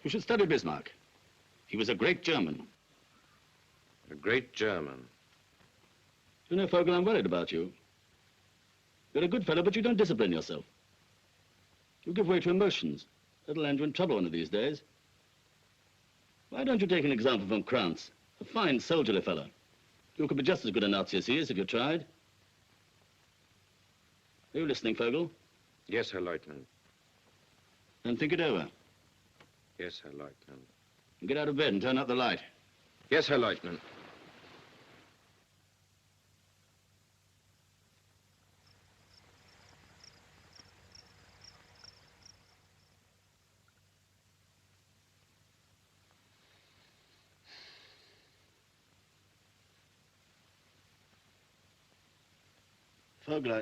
You should study Bismarck. He was a great German. A great German. You know, Vogel, I'm worried about you. You're a good fellow, but you don't discipline yourself. You give way to emotions. That'll land you in trouble one of these days. Why don't you take an example from Krantz? A fine, soldierly fellow. You could be just as good a Nazi as he is if you tried. Are you listening, Vogel? Yes, Herr Lieutenant. Then think it over. Yes, Herr Lieutenant. And get out of bed and turn out the light. Yes, Herr Lieutenant. Vogel,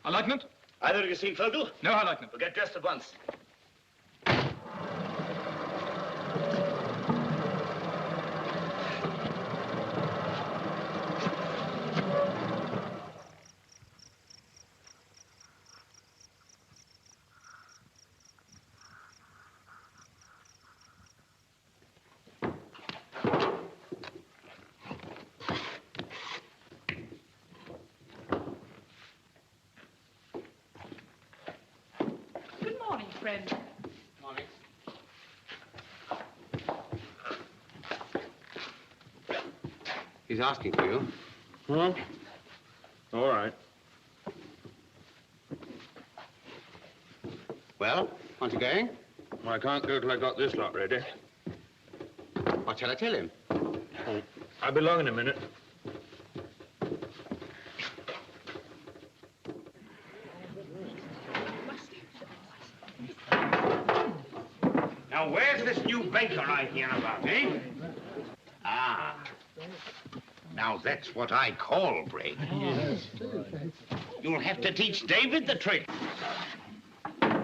Herr Lieutenant? Either of you seen Vogel? No, Herr Lieutenant. We'll get dressed at once. Friend. Morning. He's asking for you. Huh? All right. Well, aren't you going? Well, I can't go till I got this lot ready. What shall I tell him? Oh, I'll be along in a minute. Now, where's this new baker I hear about, eh? Ah. Now, that's what I call break. You'll have to teach David the trick.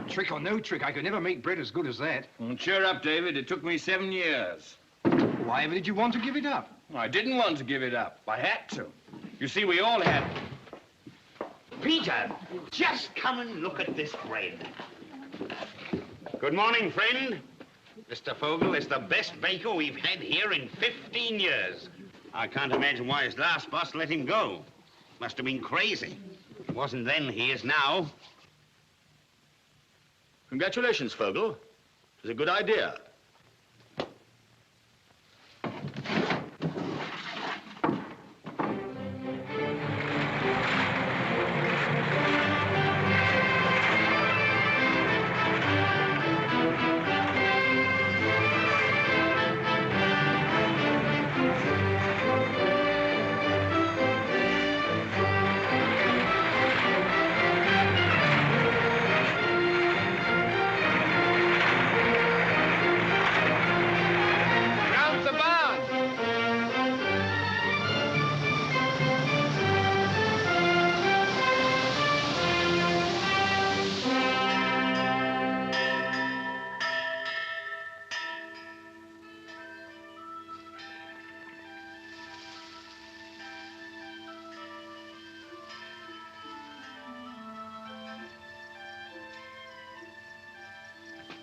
Trick or no trick, I could never make bread as good as that. Well, cheer up, David. It took me 7 years. Why ever did you want to give it up? Well, I didn't want to give it up. I had to. You see, we all had to. Peter, just come and look at this bread. Good morning, friend. Mr. Vogel is the best baker we've had here in 15 years. I can't imagine why his last boss let him go. Must have been crazy. It wasn't then, he is now. Congratulations, Vogel. It was a good idea.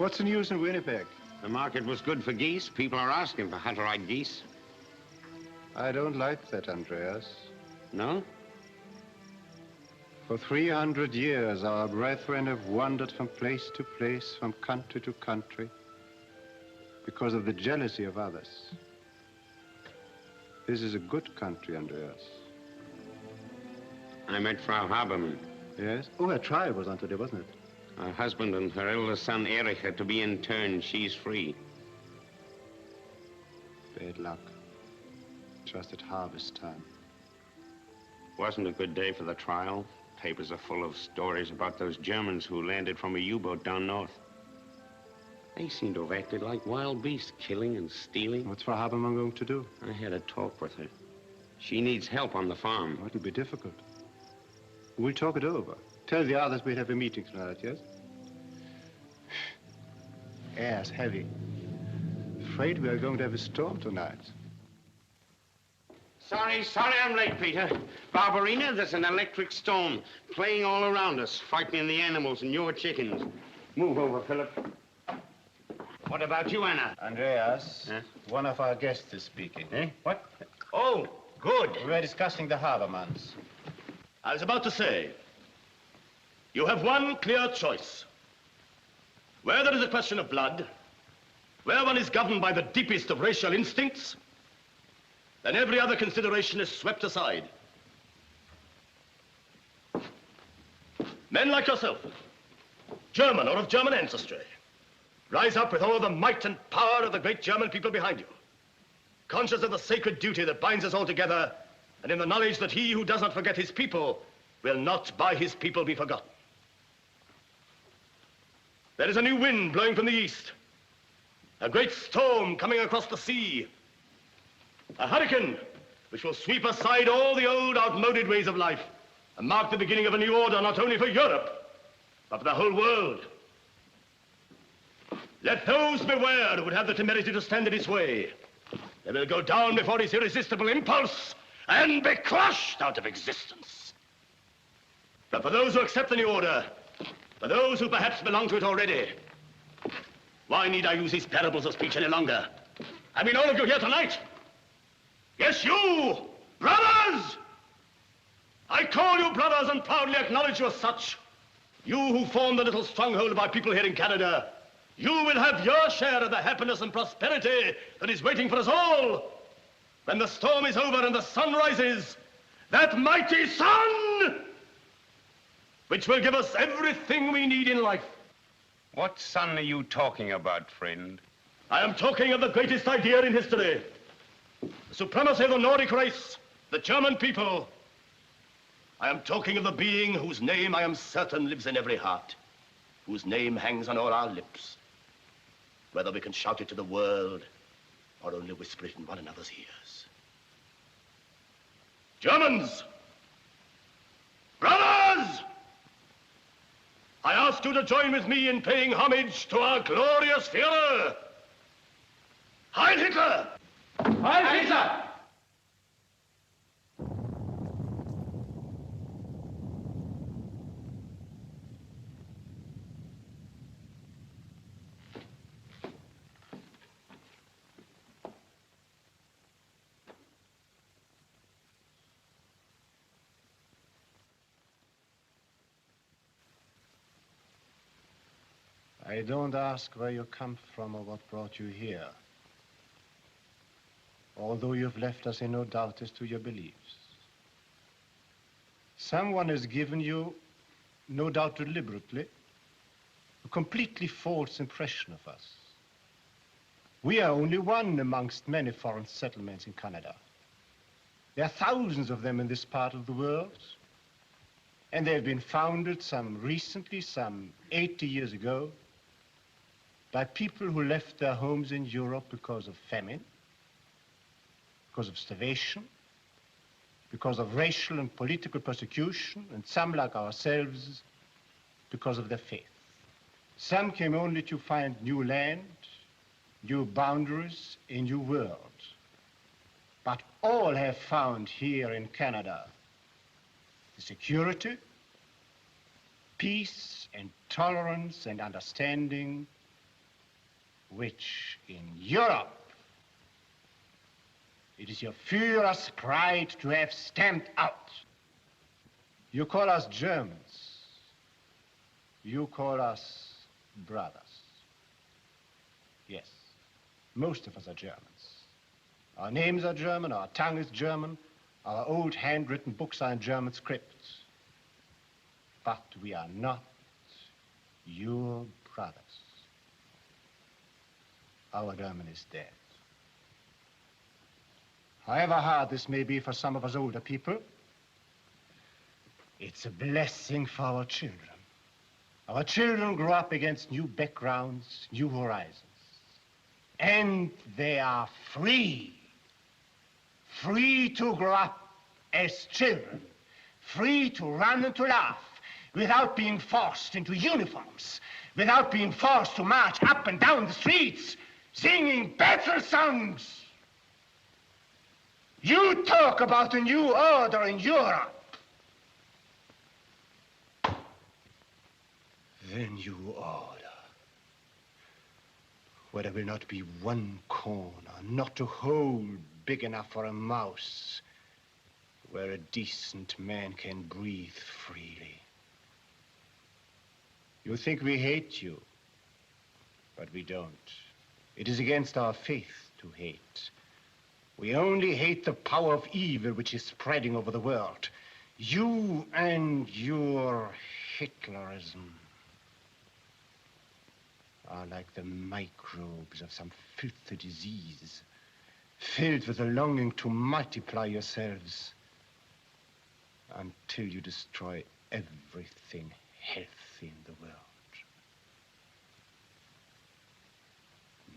What's the news in Winnipeg? The market was good for geese. People are asking for Hatterite geese. I don't like that, Andreas. No? For 300 years, our brethren have wandered from place to place, from country to country, because of the jealousy of others. This is a good country, Andreas. I met Frau Habermann. Yes? Oh, her trial was on today, wasn't it? Her husband and her eldest son, Erich, are to be interned. She's free. Bad luck. Just at harvest time. Wasn't a good day for the trial. Papers are full of stories about those Germans who landed from a U-boat down north. They seem to have acted like wild beasts, killing and stealing. What's Frau Habermann going to do? I had a talk with her. She needs help on the farm. Oh, it'll be difficult. We'll talk it over. Tell the others we'll have a meeting tonight, yes? Air's heavy. Afraid we are going to have a storm tonight. Sorry I'm late, Peter. Barbarina, there's an electric storm playing all around us, frightening the animals and your chickens. Move over, Philip. What about you, Anna? Andreas, one of our guests is speaking. Eh? What? Oh, good. We were discussing the Habermanns. I was about to say, you have one clear choice. Where there is a question of blood, where one is governed by the deepest of racial instincts, then every other consideration is swept aside. Men like yourself, German or of German ancestry, rise up with all the might and power of the great German people behind you, conscious of the sacred duty that binds us all together, and in the knowledge that he who does not forget his people will not by his people be forgotten. There is a new wind blowing from the east, a great storm coming across the sea, a hurricane which will sweep aside all the old outmoded ways of life and mark the beginning of a new order not only for Europe, but for the whole world. Let those beware who would have the temerity to stand in his way. They will go down before his irresistible impulse and be crushed out of existence. But for those who accept the new order, for those who perhaps belong to it already, why need I use these parables of speech any longer? I mean all of you here tonight. Yes, you, brothers! I call you brothers and proudly acknowledge you as such. You who form the little stronghold of our people here in Canada, you will have your share of the happiness and prosperity that is waiting for us all. When the storm is over and the sun rises, that mighty sun, which will give us everything we need in life. What sun are you talking about, friend? I am talking of the greatest idea in history. The supremacy of the Nordic race, the German people. I am talking of the being whose name I am certain lives in every heart, whose name hangs on all our lips, whether we can shout it to the world or only whisper it in one another's ears. Germans! Brothers! I ask you to join with me in paying homage to our glorious Führer. Heil Hitler! Heil Hitler! I don't ask where you come from or what brought you here, although you've left us in no doubt as to your beliefs. Someone has given you, no doubt deliberately, a completely false impression of us. We are only one amongst many foreign settlements in Canada. There are thousands of them in this part of the world, and they have been founded recently, some 80 years ago, by people who left their homes in Europe because of famine, because of starvation, because of racial and political persecution, and some, like ourselves, because of their faith. Some came only to find new land, new boundaries, a new world. But all have found here in Canada the security, peace, and tolerance, and understanding which in Europe it is your furious pride to have stamped out. You call us Germans. You call us brothers. Yes, most of us are Germans. Our names are German, our tongue is German, our old handwritten books are in German scripts. But we are not your brothers. Our German is dead. However hard this may be for some of us older people, it's a blessing for our children. Our children grow up against new backgrounds, new horizons. And they are free. Free to grow up as children. Free to run and to laugh without being forced into uniforms, without being forced to march up and down the streets singing battle songs. You talk about a new order in Europe. The new order, where there will not be one corner, not a hole big enough for a mouse, where a decent man can breathe freely. You think we hate you, but we don't. It is against our faith to hate. We only hate the power of evil which is spreading over the world. You and your Hitlerism are like the microbes of some filthy disease, filled with a longing to multiply yourselves until you destroy everything healthy in the world.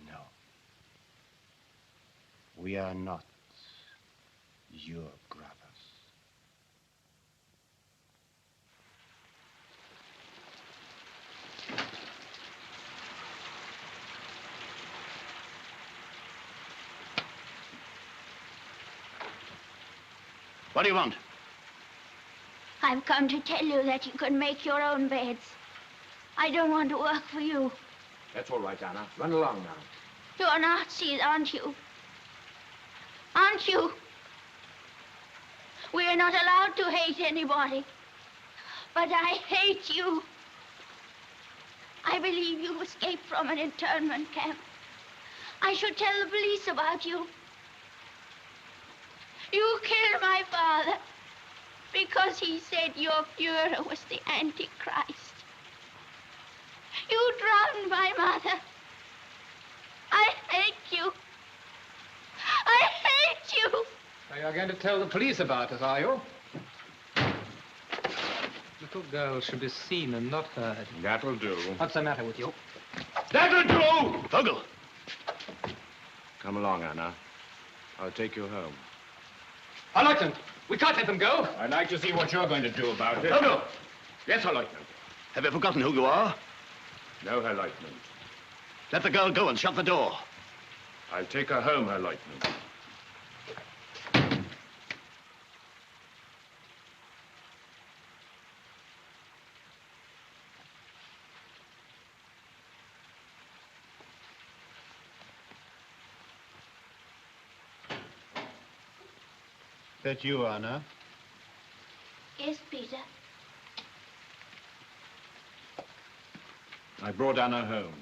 No. We are not your brothers. What do you want? I've come to tell you that you can make your own beds. I don't want to work for you. That's all right, Anna. Run along now. You're Nazis, aren't you? Aren't you? We're not allowed to hate anybody. But I hate you. I believe you escaped from an internment camp. I should tell the police about you. You killed my father because he said your Fuhrer was the Antichrist. You drowned my mother. I hate you. I hate you. So you're going to tell the police about us, are you? Little girls should be seen and not heard. That'll do. What's the matter with you? That'll do! Vogel! Come along, Anna. I'll take you home. Herr Lieutenant, we can't let them go. I'd like to see what you're going to do about it. Vogel! Yes, Herr Lieutenant. Have you forgotten who you are? No, Herr Lieutenant. Let the girl go and shut the door. I'll take her home, Herr Lieutenant. That you, Anna? Yes, Peter. I brought Anna home.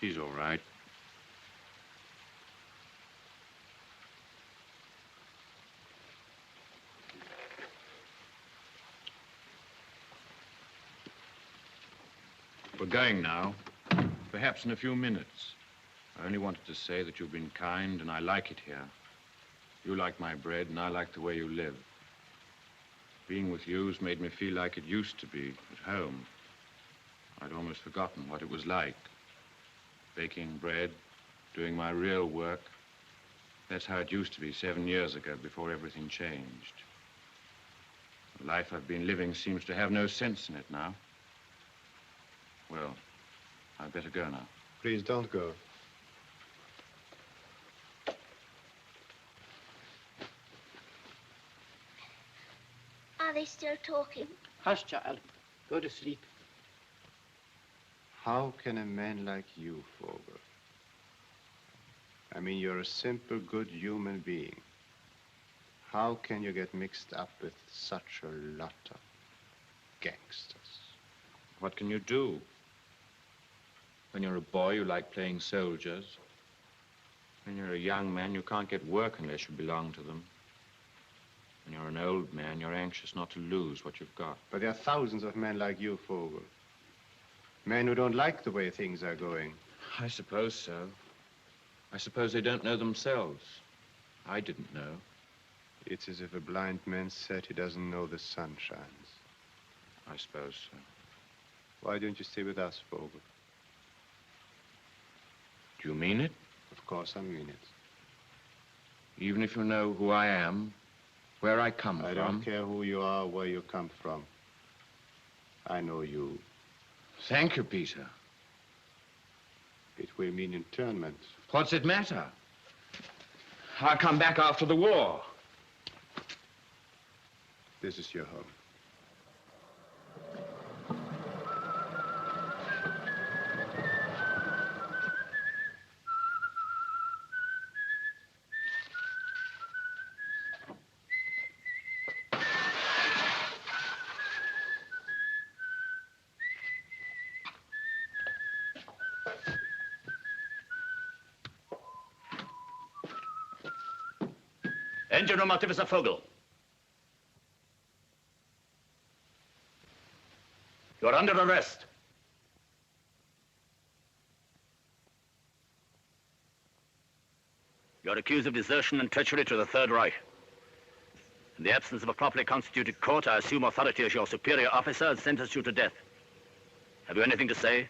She's all right. We're going now. Perhaps in a few minutes. I only wanted to say that you've been kind and I like it here. You like my bread and I like the way you live. Being with you's made me feel like it used to be at home. I'd almost forgotten what it was like. Baking bread, doing my real work. That's how it used to be 7 years ago before everything changed. The life I've been living seems to have no sense in it now. Well, I'd better go now. Please don't go. they still talking? Hush, child. Go to sleep. How can a man like you, Vogel? I mean, you're a simple, good human being. How can you get mixed up with such a lot of gangsters? What can you do? When you're a boy, you like playing soldiers. When you're a young man, you can't get work unless you belong to them. When you're an old man, you're anxious not to lose what you've got. But there are thousands of men like you, Vogel. Men who don't like the way things are going. I suppose so. I suppose they don't know themselves. I didn't know. It's as if a blind man said he doesn't know the sun shines. I suppose so. Why don't you stay with us, Vogel? Do you mean it? Of course I mean it. Even if you know who I am, where I come from? I don't care who you are, where you come from. I know you. Thank you, Peter. It will mean internment. What's it matter? I'll come back after the war. This is your home. Engine room Officer Vogel. You're under arrest. You're accused of desertion and treachery to the Third Reich. In the absence of a properly constituted court, I assume authority as your superior officer and sentence you to death. Have you anything to say?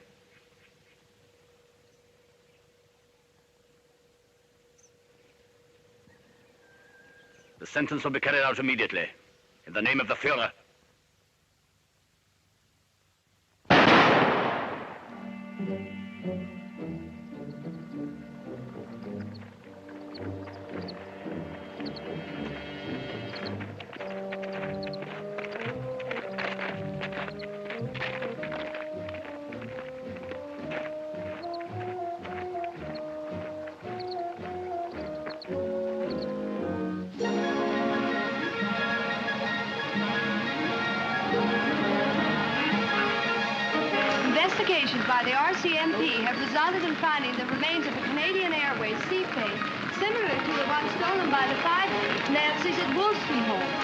The sentence will be carried out immediately. In the name of the Führer. Investigations by the RCMP have resulted in finding the remains of a Canadian Airways seaplane similar to the one stolen by the 5 Nazis at Wolstenholme.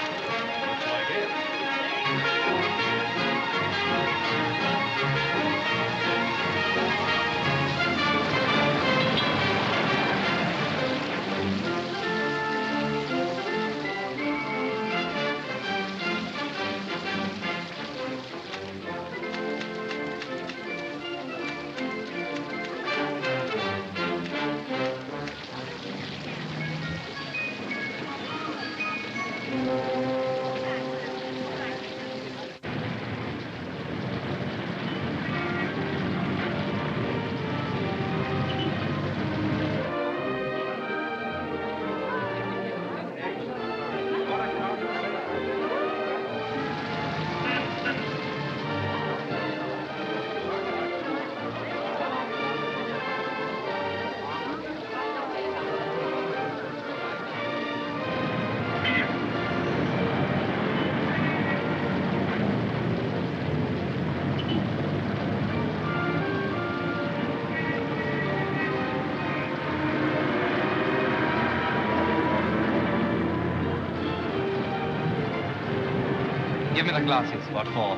Give me the glasses. What for?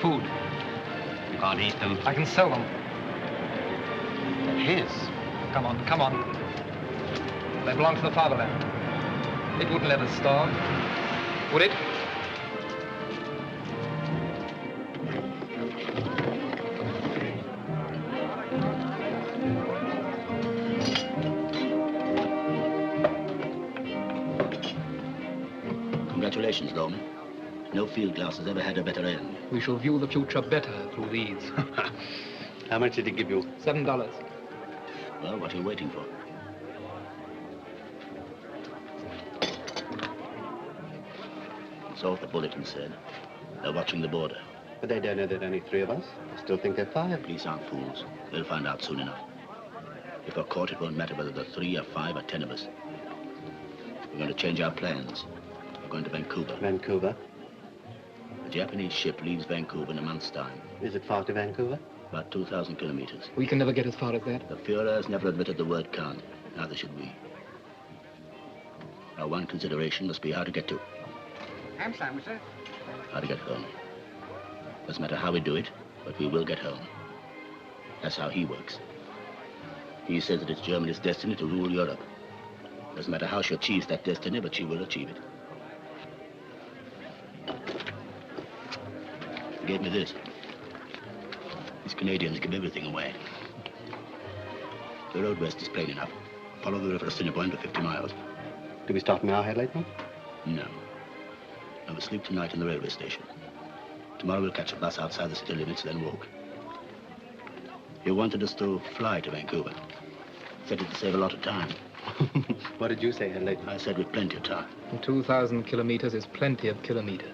Food. You can't eat them. I can sell them. They're his. Come on, come on. They belong to the fatherland. It wouldn't let us starve, would it? Congratulations, Roman. No field glass has ever had a better end. We shall view the future better through these. How much did he give you? $7. Well, what are you waiting for? So the bulletin said. They're watching the border. But they don't know there are only 3 of us. I still think they're 5. Police aren't fools. They'll find out soon enough. If we're caught, it won't matter whether there are 3 or 5 or 10 of us. We're going to change our plans. We're going to Vancouver. Vancouver? The Japanese ship leaves Vancouver in a month's time. Is it far to Vancouver? About 2,000 kilometers. We can never get as far as that. The Fuhrer has never admitted the word can't. Neither should we. Our one consideration must be how to get to. I'm Simon, sir. How to get home. Doesn't matter how we do it, but we will get home. That's how he works. He says that it's Germany's destiny to rule Europe. Doesn't matter how she achieves that destiny, but she will achieve it. He gave me this. These Canadians give everything away. The road west is plain enough. Follow the river Assiniboine for 50 miles. Do we start an hour ahead, Lieutenant? No. I will sleep tonight in the railway station. Tomorrow we'll catch a bus outside the city limits, then walk. You wanted us to fly to Vancouver. Said it'd save a lot of time. What did you say, Head Lieutenant? I said with plenty of time. 2,000 kilometers is plenty of kilometers.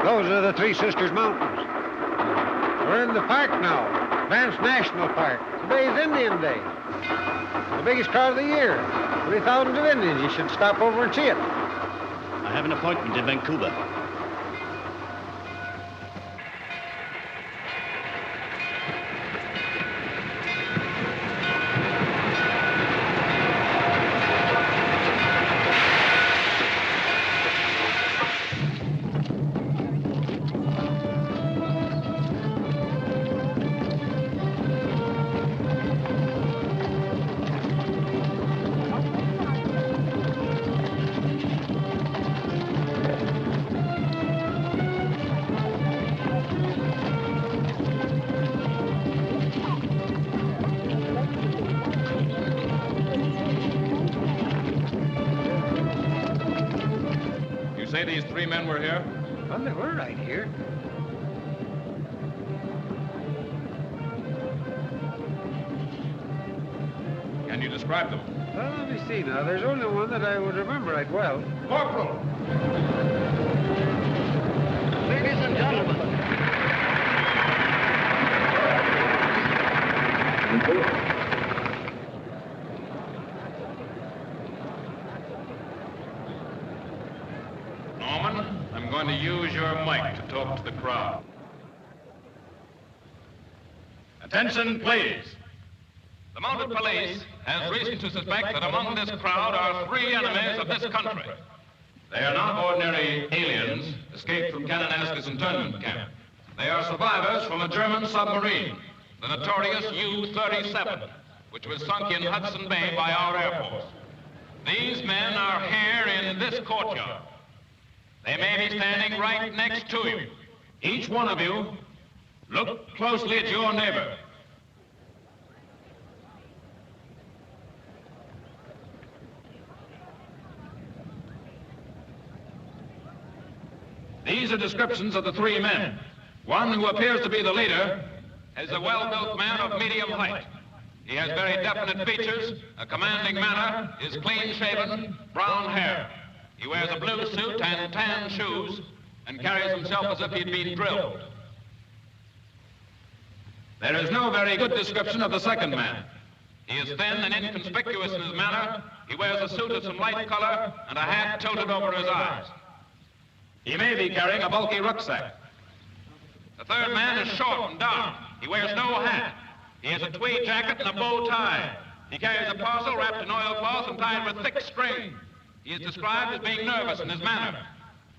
Those are the Three Sisters Mountains. We're in the park now, Banff National Park. Today's Indian Day. The biggest crowd of the year. 3,000 of Indians. You should stop over and see it. I have an appointment in Vancouver. Say these 3 men were here? Well, they were right here. you describe them? Well, let me see now. There's only one that I would remember right well. Corporal! Ladies and gentlemen. Norman, I'm going to use your mic to talk to the crowd. Attention, please. The mounted police has reason to suspect that among this crowd are 3 enemies of this country. They are not ordinary aliens escaped from Kananaskis internment camp. They are survivors from a German submarine, the notorious U-37, which was sunk in Hudson Bay by our Air Force. These men are here in this courtyard. They may be standing right next to you. Each one of you, look closely at your neighbor. These are descriptions of the 3 men. One, who appears to be the leader, is a well-built man of medium height. He has very definite features, a commanding manner, is clean-shaven, brown hair. He wears a blue suit and tan shoes, and carries himself as if he'd been drilled. There is no very good description of the second man. He is thin and inconspicuous in his manner. He wears a suit of some light color and a hat tilted over his eyes. He may be carrying a bulky rucksack. The third man is short and dark. He wears no hat. He has a tweed jacket and a bow tie. He carries a parcel wrapped in oilcloth and tied with thick string. He is described as being nervous in his manner.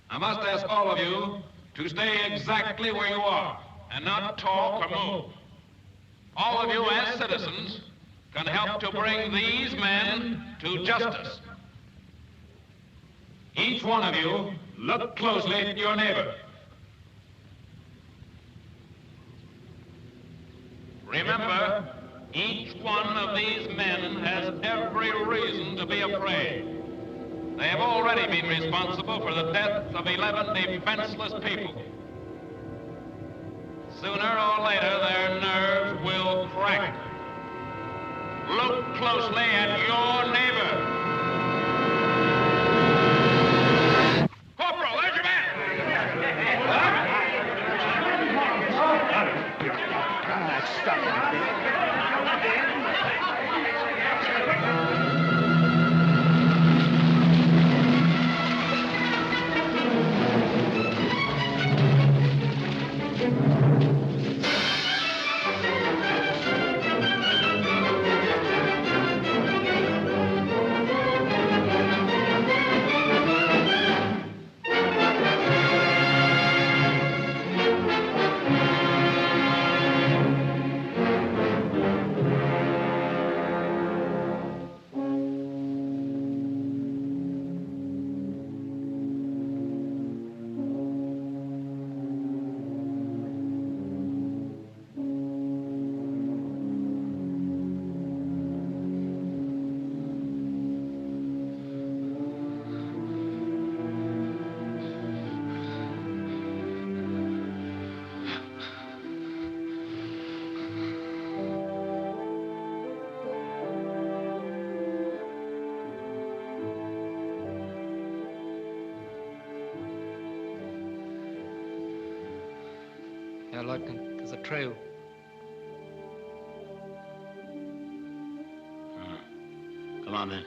I must ask all of you to stay exactly where you are and not talk or move. All of you as citizens can help to bring these men to justice. Each one of you, look closely at your neighbor. Remember, each one of these men has every reason to be afraid. They have already been responsible for the death of 11 defenseless people. Sooner or later, their nerves will crack. Look closely at your neighbor. Corporal, there's your man! Yeah, Lieutenant, there's a trail. Come on, then.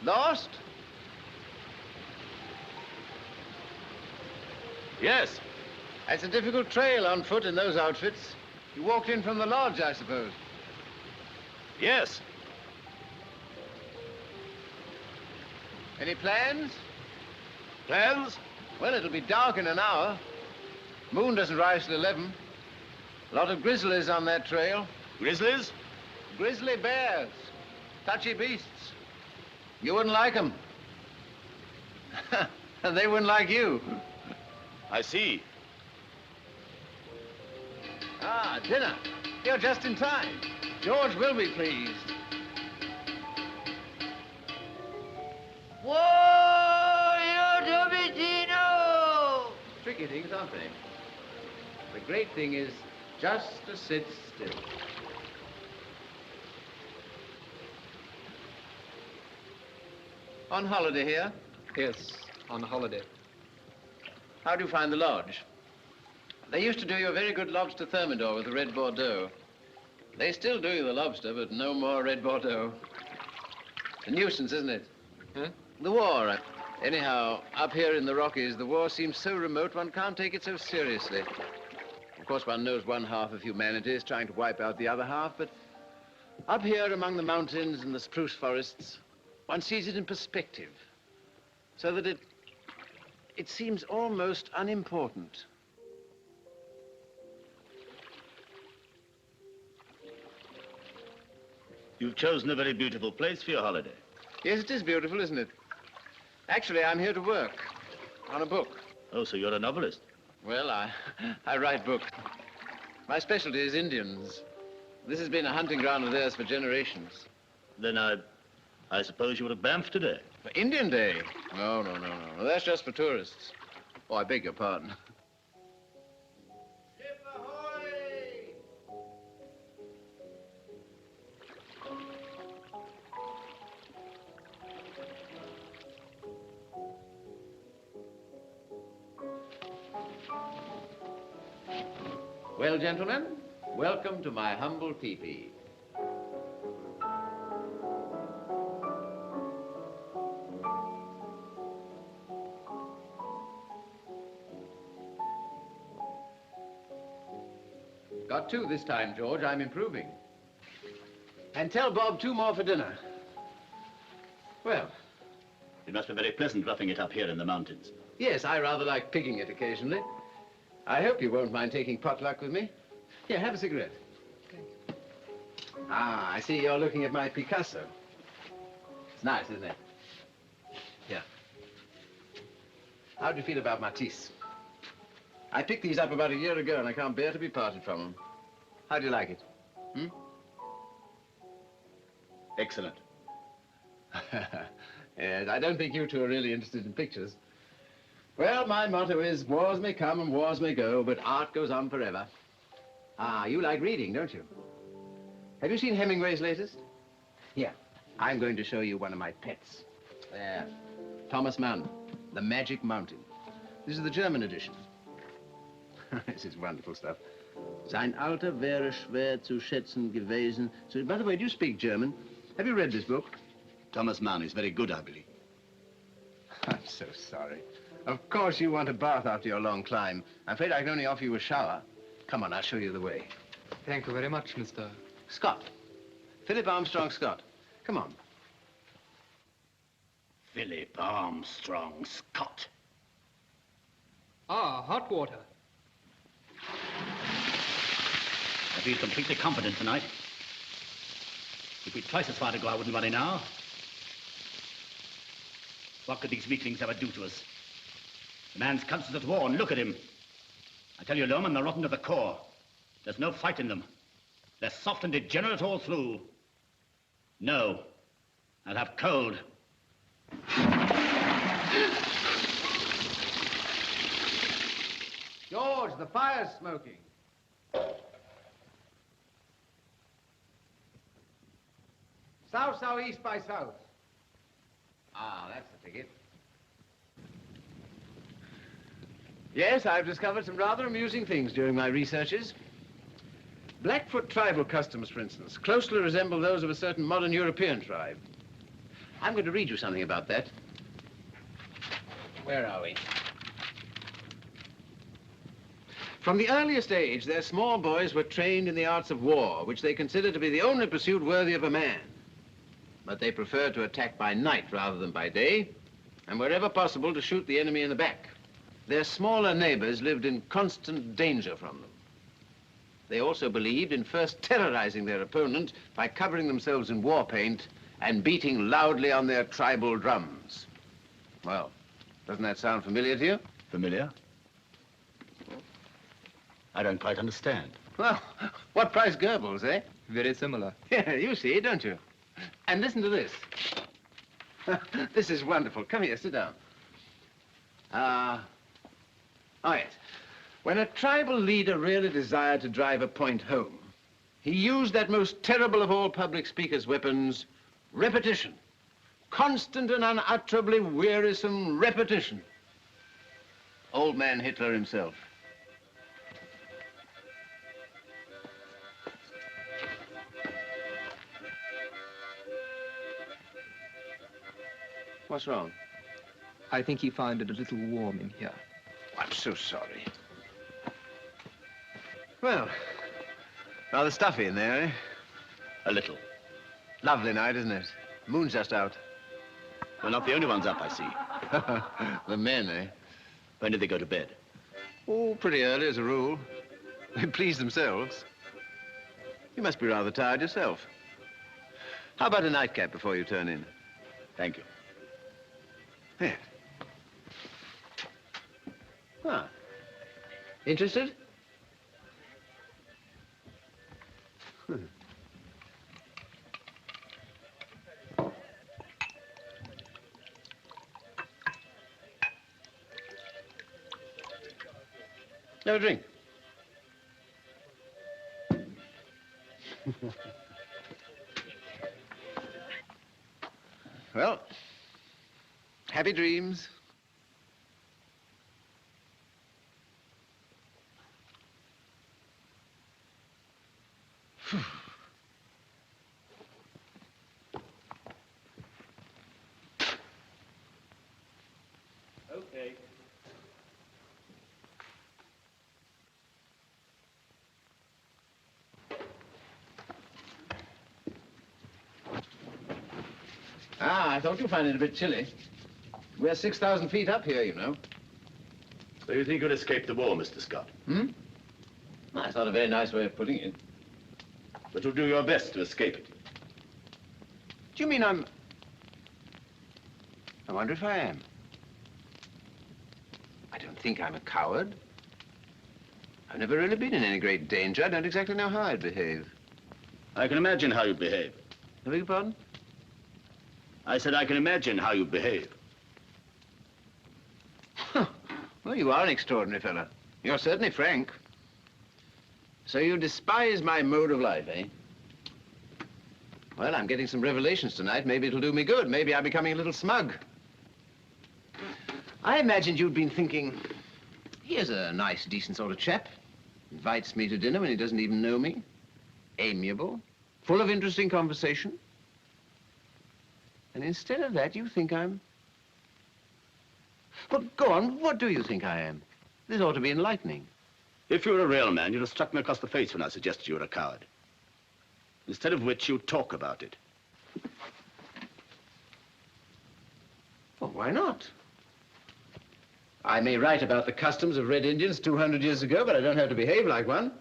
Lost? Yes. That's a difficult trail on foot in those outfits. You walked in from the lodge, I suppose. Yes. Any plans? Plans? Well, it'll be dark in an hour. Moon doesn't rise till 11. A lot of grizzlies on that trail. Grizzlies? Grizzly bears. Touchy beasts. You wouldn't like them. And they wouldn't like you. I see. Ah, dinner. You're just in time. George will be pleased. Whoa, you Domitino! Tricky things, aren't they? The great thing is just to sit still. On holiday here? Yes, on holiday. How do you find the lodge? They used to do you a very good lobster thermidor with the red Bordeaux. They still do you the lobster, but no more red Bordeaux. A nuisance, isn't it? Huh? The war. Anyhow, up here in the Rockies, the war seems so remote one can't take it so seriously. Of course, one knows one half of humanity is trying to wipe out the other half, but up here among the mountains and the spruce forests, one sees it in perspective, so that it seems almost unimportant. You've chosen a very beautiful place for your holiday. Yes, it is beautiful, isn't it? Actually, I'm here to work on a book. Oh, so you're a novelist? Well, I write books. My specialty is Indians. This has been a hunting ground of theirs for generations. Then I suppose you were at Banff today? For Indian Day? No. That's just for tourists. Oh, I beg your pardon. Well, gentlemen, welcome to my humble teepee. Got 2 this time, George. I'm improving. And tell Bob 2 more for dinner. Well. It must be very pleasant roughing it up here in the mountains. Yes, I rather like pigging it occasionally. I hope you won't mind taking potluck with me. Here, have a cigarette. Okay. Ah, I see you're looking at my Picasso. It's nice, isn't it? Here. How do you feel about Matisse? I picked these up about a year ago, and I can't bear to be parted from them. How do you like it? Hmm? Excellent. Yes, I don't think you two are really interested in pictures. Well, my motto is, wars may come and wars may go, but art goes on forever. Ah, you like reading, don't you? Have you seen Hemingway's latest? Here, I'm going to show you one of my pets. There, Thomas Mann, The Magic Mountain. This is the German edition. This is wonderful stuff. Sein Alter wäre schwer zu schätzen gewesen. So, by the way, do you speak German? Have you read this book? Thomas Mann is very good, I believe. I'm so sorry. Of course you want a bath after your long climb. I'm afraid I can only offer you a shower. Come on, I'll show you the way. Thank you very much, Mr. Scott. Philip Armstrong Scott. Come on. Philip Armstrong Scott. Ah, hot water. I feel completely confident tonight. If we'd twice as far to go, I wouldn't worry now. What could these weaklings ever do to us? The man's conscience at war, and look at him. I tell you, Loman, they're rotten to the core. There's no fight in them. They're soft and degenerate all through. No, I'll have cold. George, the fire's smoking. South-southeast by south. Ah, that's the ticket. Yes, I've discovered some rather amusing things during my researches. Blackfoot tribal customs, for instance, closely resemble those of a certain modern European tribe. I'm going to read you something about that. Where are we? From the earliest age, their small boys were trained in the arts of war, which they considered to be the only pursuit worthy of a man. But they preferred to attack by night rather than by day, and wherever possible to shoot the enemy in the back. Their smaller neighbors lived in constant danger from them. They also believed in first terrorizing their opponent by covering themselves in war paint and beating loudly on their tribal drums. Well, doesn't that sound familiar to you? Familiar? I don't quite understand. Well, what price Goebbels, eh? Very similar. Yeah, you see, don't you? And listen to this. This is wonderful. Come here, sit down. Oh, yes. When a tribal leader really desired to drive a point home, he used that most terrible of all public speakers' weapons, repetition. Constant and unutterably wearisome repetition. Old man Hitler himself. What's wrong? I think he found it a little warm in here. I'm so sorry. Well, rather stuffy in there, eh? A little. Lovely night, isn't it? Moon's just out. We're not the only ones up, I see. The men, eh? When did they go to bed? Oh, pretty early, as a rule. They please themselves. You must be rather tired yourself. How about a nightcap before you turn in? Thank you. Here. Ah. Interested? Have a drink. Well, happy dreams. Okay. I thought you'd find it a bit chilly. We're 6,000 feet up here, you know. So you think you'll escape the war, Mr. Scott? Hmm? That's not a very nice way of putting it. But you'll do your best to escape it. Do you mean I wonder if I am. I don't think I'm a coward. I've never really been in any great danger. I don't exactly know how I'd behave. I can imagine how you'd behave. I beg your pardon? I said I can imagine how you'd behave. Well, you are an extraordinary fellow. You're certainly frank. So you despise my mode of life, eh? Well, I'm getting some revelations tonight. Maybe it'll do me good. Maybe I'm becoming a little smug. I imagined you'd been thinking, here's a nice, decent sort of chap. Invites me to dinner when he doesn't even know me. Amiable, full of interesting conversation. And instead of that, you think I'm... Well, go on, what do you think I am? This ought to be enlightening. If you were a real man, you'd have struck me across the face when I suggested you were a coward. Instead of which, you talk about it. Well, why not? I may write about the customs of Red Indians 200 years ago, but I don't have to behave like one.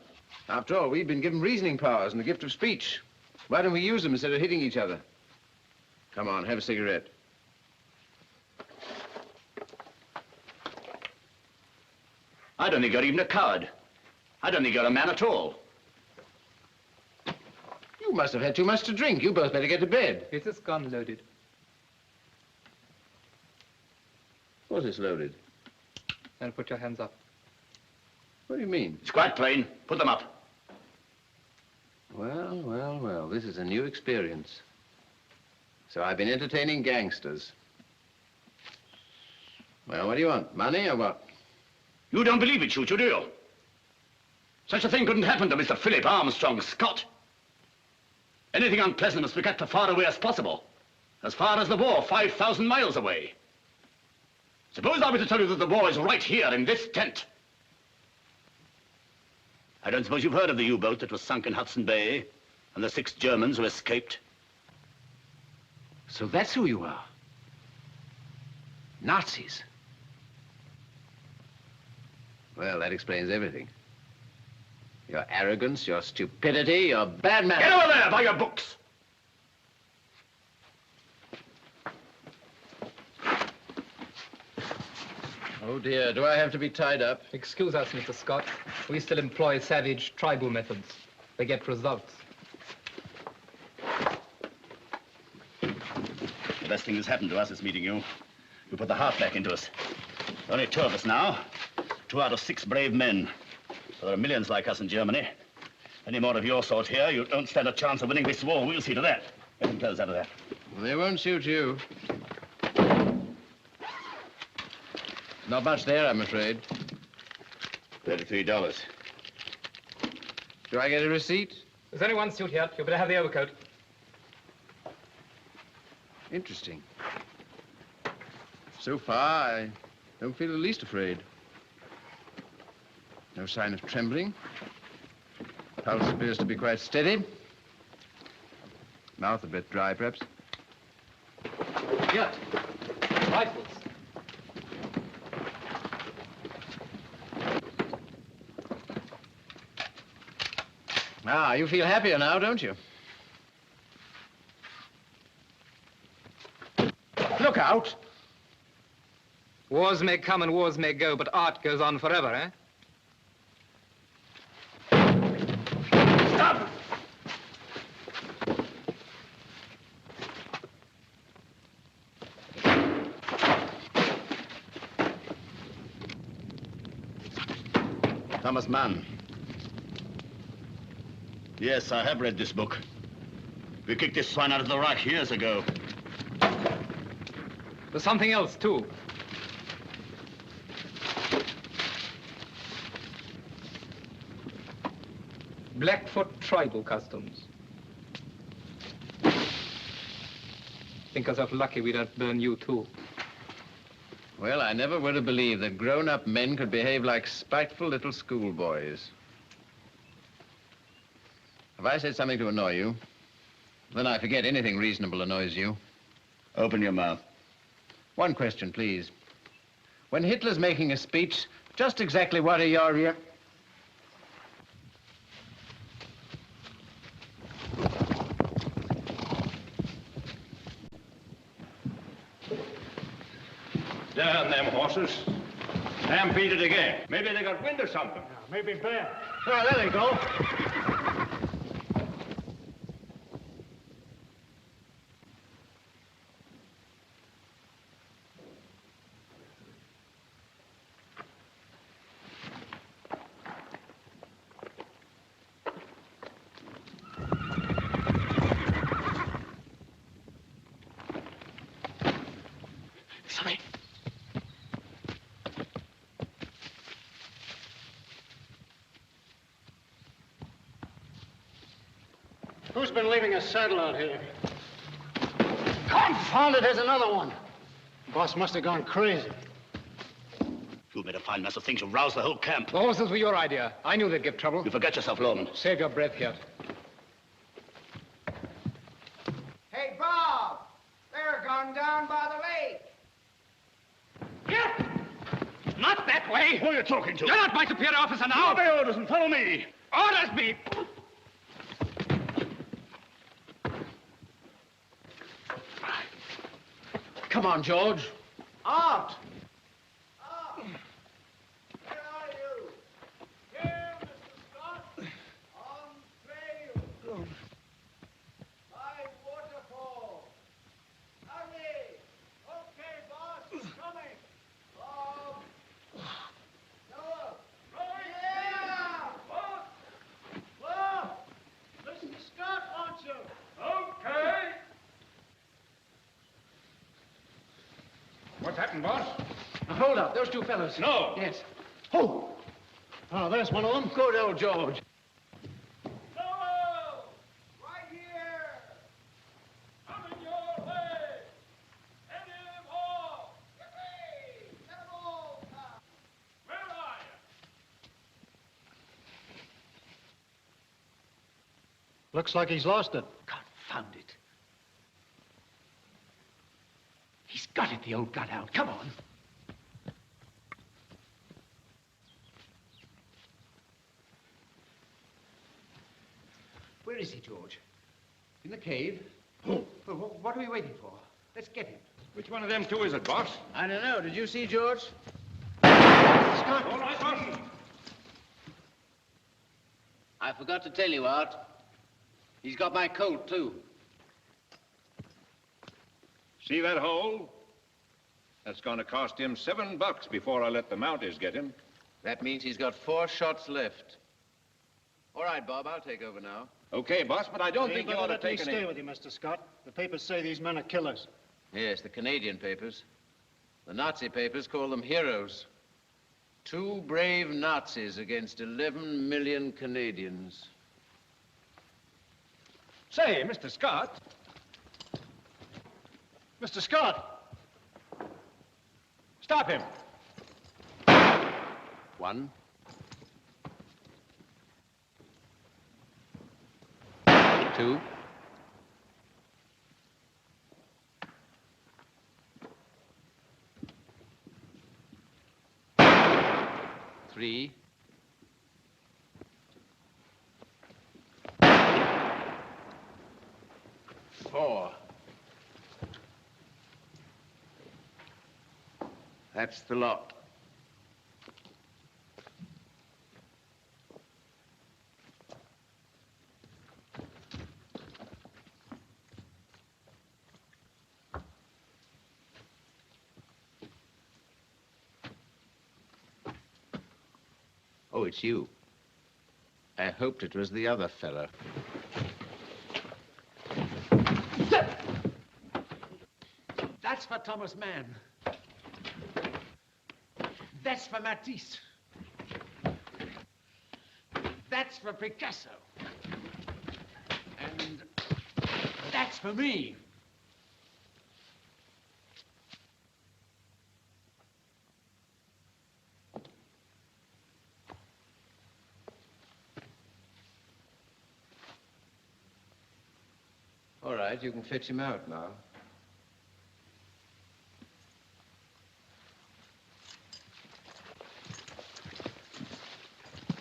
After all, we've been given reasoning powers and the gift of speech. Why don't we use them instead of hitting each other? Come on, have a cigarette. I don't think you're even a coward. I don't think you're a man at all. You must have had too much to drink. You both better get to bed. Is this gun loaded? Was this loaded? Then put your hands up. What do you mean? It's quite plain. Put them up. Well, well, well, this is a new experience. So I've been entertaining gangsters. Well, what do you want? Money or what? You don't believe it, shoot you, do you? Such a thing couldn't happen to Mr. Philip Armstrong Scott. Anything unpleasant must be kept as far away as possible. As far as the war, 5,000 miles away. Suppose I were to tell you that the war is right here in this tent. I don't suppose you've heard of the U-boat that was sunk in Hudson Bay and the 6 Germans who escaped. So that's who you are. Nazis. Well, that explains everything. Your arrogance, your stupidity, your bad manners. Get over there by your books! Oh, dear, do I have to be tied up? Excuse us, Mr. Scott. We still employ savage tribal methods. They get results. The best thing that's happened to us is meeting you. You put the heart back into us. There are only 2 of us now. 2 out of 6 brave men. So there are millions like us in Germany. Any more of your sort here, you don't stand a chance of winning this war. We'll see to that. Get them clothes out of there. Well, they won't shoot you. Not much there, I'm afraid. $33. Do I get a receipt? There's only 1 suit here. You better have the overcoat. Interesting. So far, I don't feel the least afraid. No sign of trembling. Pulse appears to be quite steady. Mouth a bit dry, perhaps. Here. Rifles. Ah, you feel happier now, don't you? Look out! Wars may come and wars may go, but art goes on forever, eh? Stop! Thomas Mann. Yes, I have read this book. We kicked this swine out of the Reich years ago. There's something else, too. Blackfoot tribal customs. Think yourself lucky we don't burn you, too. Well, I never would have believed that grown-up men could behave like spiteful little schoolboys. Have I said something to annoy you? Then I forget anything reasonable annoys you. Open your mouth. 1 question, please. When Hitler's making a speech, just exactly what are your... Damn them horses. Stampeded again. Maybe they got wind or something. Maybe bear. Oh, there they go. Who's been leaving a saddle out here? Confound it, there's another one. Boss must have gone crazy. You made a fine mess of things. You roused the whole camp. The horses were your idea. I knew they'd give trouble. You forget yourself, Laurence. Save your breath, Hirt. Hey, Bob, they're gone down by the lake. Not that way. Who are you talking to? You're not my superior officer now. Obey orders and follow me. Orders me. Come on, George. Art! What's happened, boss? Now, hold up. Those 2 fellows. No. Yes. Oh! Oh, there's one of them. Good old George. Lovell! Right here! Coming your way! Head him off! Yippee! Let 'em all come! Where are you? Looks like he's lost it. Confound it. He's Got it, the old bloodhound. Come on. Where is he, George? In the cave? Well, what are we waiting for? Let's get him. Which one of them two is it, boss? I don't know. Did you see George? Scott! All right, boss. I forgot to tell you, Art. He's got my coat, too. See that hole? That's going to cost him $7 before I let the Mounties get him. That means he's got 4 shots left. All right, Bob, I'll take over now. Okay, boss, but I don't think you ought to let me take stay any... with you, Mr. Scott. The papers say these men are killers. Yes, the Canadian papers. The Nazi papers call them heroes. 2 brave Nazis against 11 million Canadians. Say, Mr. Scott. Mr. Scott. Stop him. 1. 2. 3. 4. That's the lot. Oh, it's you. I hoped it was the other fellow. That's for Thomas Mann. That's for Matisse. That's for Picasso. And that's for me. All right, you can fetch him out now.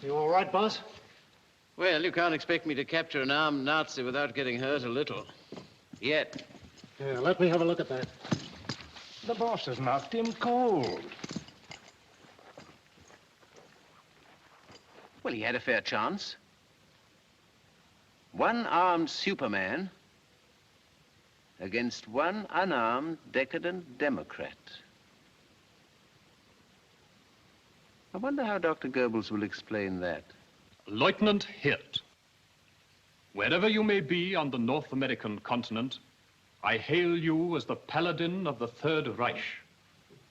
You all right, boss? Well, you can't expect me to capture an armed Nazi without getting hurt a little. Yet. Yeah, let me have a look at that. The boss has knocked him cold. Well, he had a fair chance. 1 armed Superman against 1 unarmed, decadent Democrat. I wonder how Dr. Goebbels will explain that. Lieutenant Hirth, wherever you may be on the North American continent, I hail you as the paladin of the Third Reich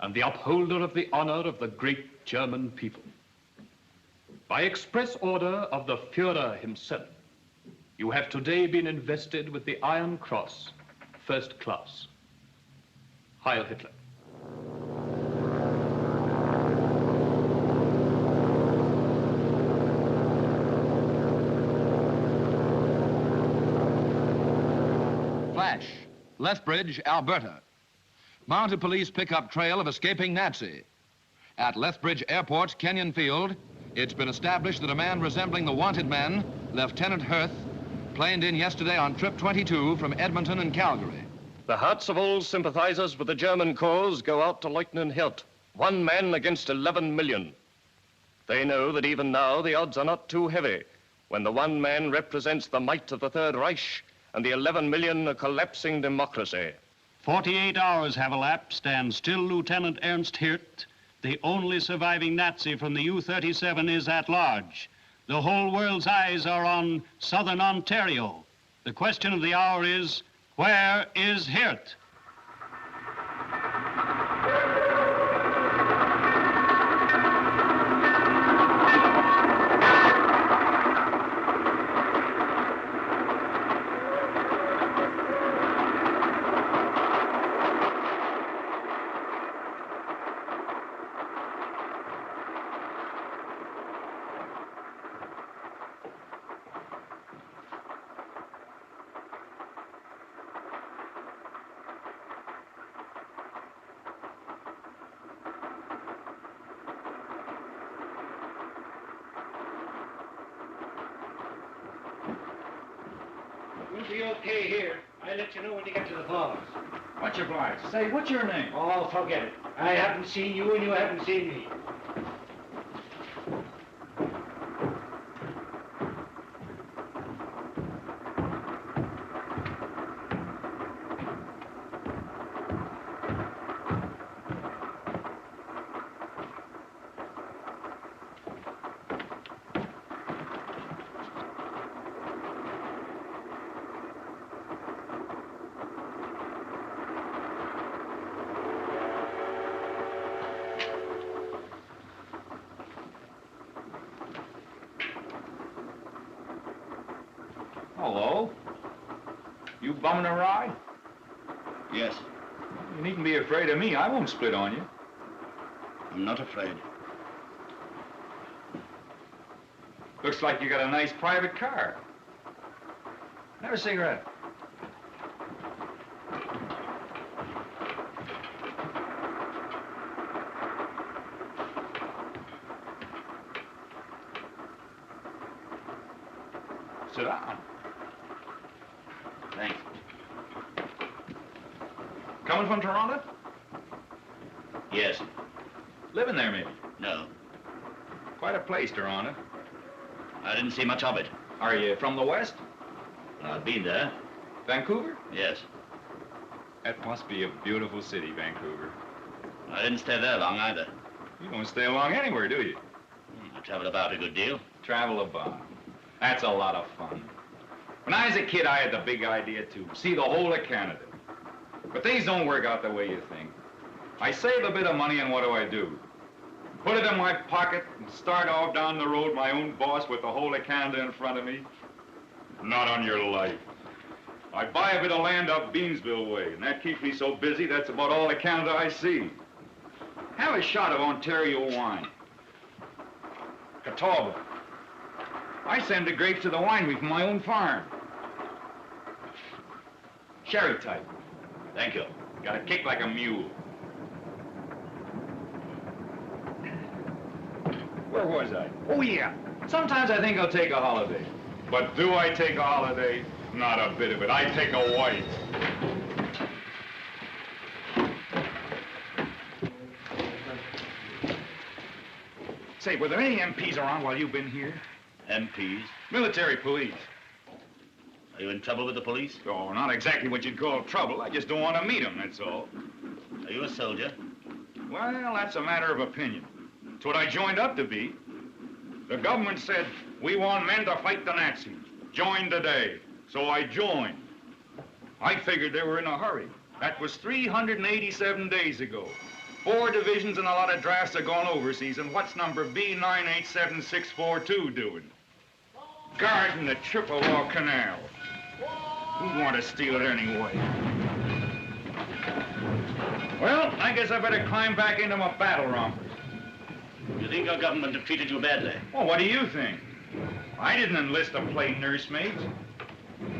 and the upholder of the honor of the great German people. By express order of the Führer himself, you have today been invested with the Iron Cross, First Class. Heil Hitler. Flash, Lethbridge, Alberta. Mounted police pick up trail of escaping Nazi. At Lethbridge Airport's Kenyon Field, it's been established that a man resembling the wanted man, Lieutenant Hirth, planed in yesterday on trip 22 from Edmonton and Calgary. The hearts of all sympathizers with the German cause go out to Lieutenant Hirth, 1 man against 11 million. They know that even now the odds are not too heavy when the 1 man represents the might of the Third Reich and the 11 million a collapsing democracy. 48 hours have elapsed, and still Lieutenant Ernst Hirth, the only surviving Nazi from the U-37, is at large. The whole world's eyes are on southern Ontario. The question of the hour is, where is Hirth? We'll be okay here. I'll let you know when you get to the falls. Much obliged. Say, what's your name? Oh, forget it. I haven't seen you and you haven't seen me. Hello. You bumming a ride? Yes. You needn't be afraid of me. I won't split on you. I'm not afraid. Looks like you got a nice private car. Have a cigarette. Sit down. Thanks. Coming from Toronto? Yes. Living there, maybe? No. Quite a place, Toronto. I didn't see much of it. Are you from the West? I've been there. Vancouver? Yes. That must be a beautiful city, Vancouver. I didn't stay there long either. You don't stay long anywhere, do you? I traveled about a good deal. Travel about. That's a lot of fun. When I was a kid, I had the big idea to see the whole of Canada. But things don't work out the way you think. I save a bit of money, and what do? Put it in my pocket and start off down the road, my own boss, with the whole of Canada in front of me? Not on your life. I buy a bit of land up Beamsville way, and that keeps me so busy, that's about all of Canada I see. Have a shot of Ontario wine. Catawba. I send the grapes to the winery from my own farm. Sherry type. Thank you. Got a kick like a mule. Where was I? Oh, yeah. Sometimes I think I'll take a holiday. But do I take a holiday? Not a bit of it. I take a wife. Say, were there any MPs around while you've been here? MPs? Military police. Are you in trouble with the police? Oh, not exactly what you'd call trouble. I just don't want to meet them, that's all. Are you a soldier? Well, that's a matter of opinion. It's what I joined up to be. The government said, we want men to fight the Nazis. Join today. So I joined. I figured they were in a hurry. That was 387 days ago. 4 divisions and a lot of drafts have gone overseas, and what's number B987642 doing? Guarding the Chippewa Canal. Who'd want to steal it anyway? Well, I guess I better climb back into my battle rompers. You think our government have treated you badly? Well, what do you think? I didn't enlist to play nursemaids.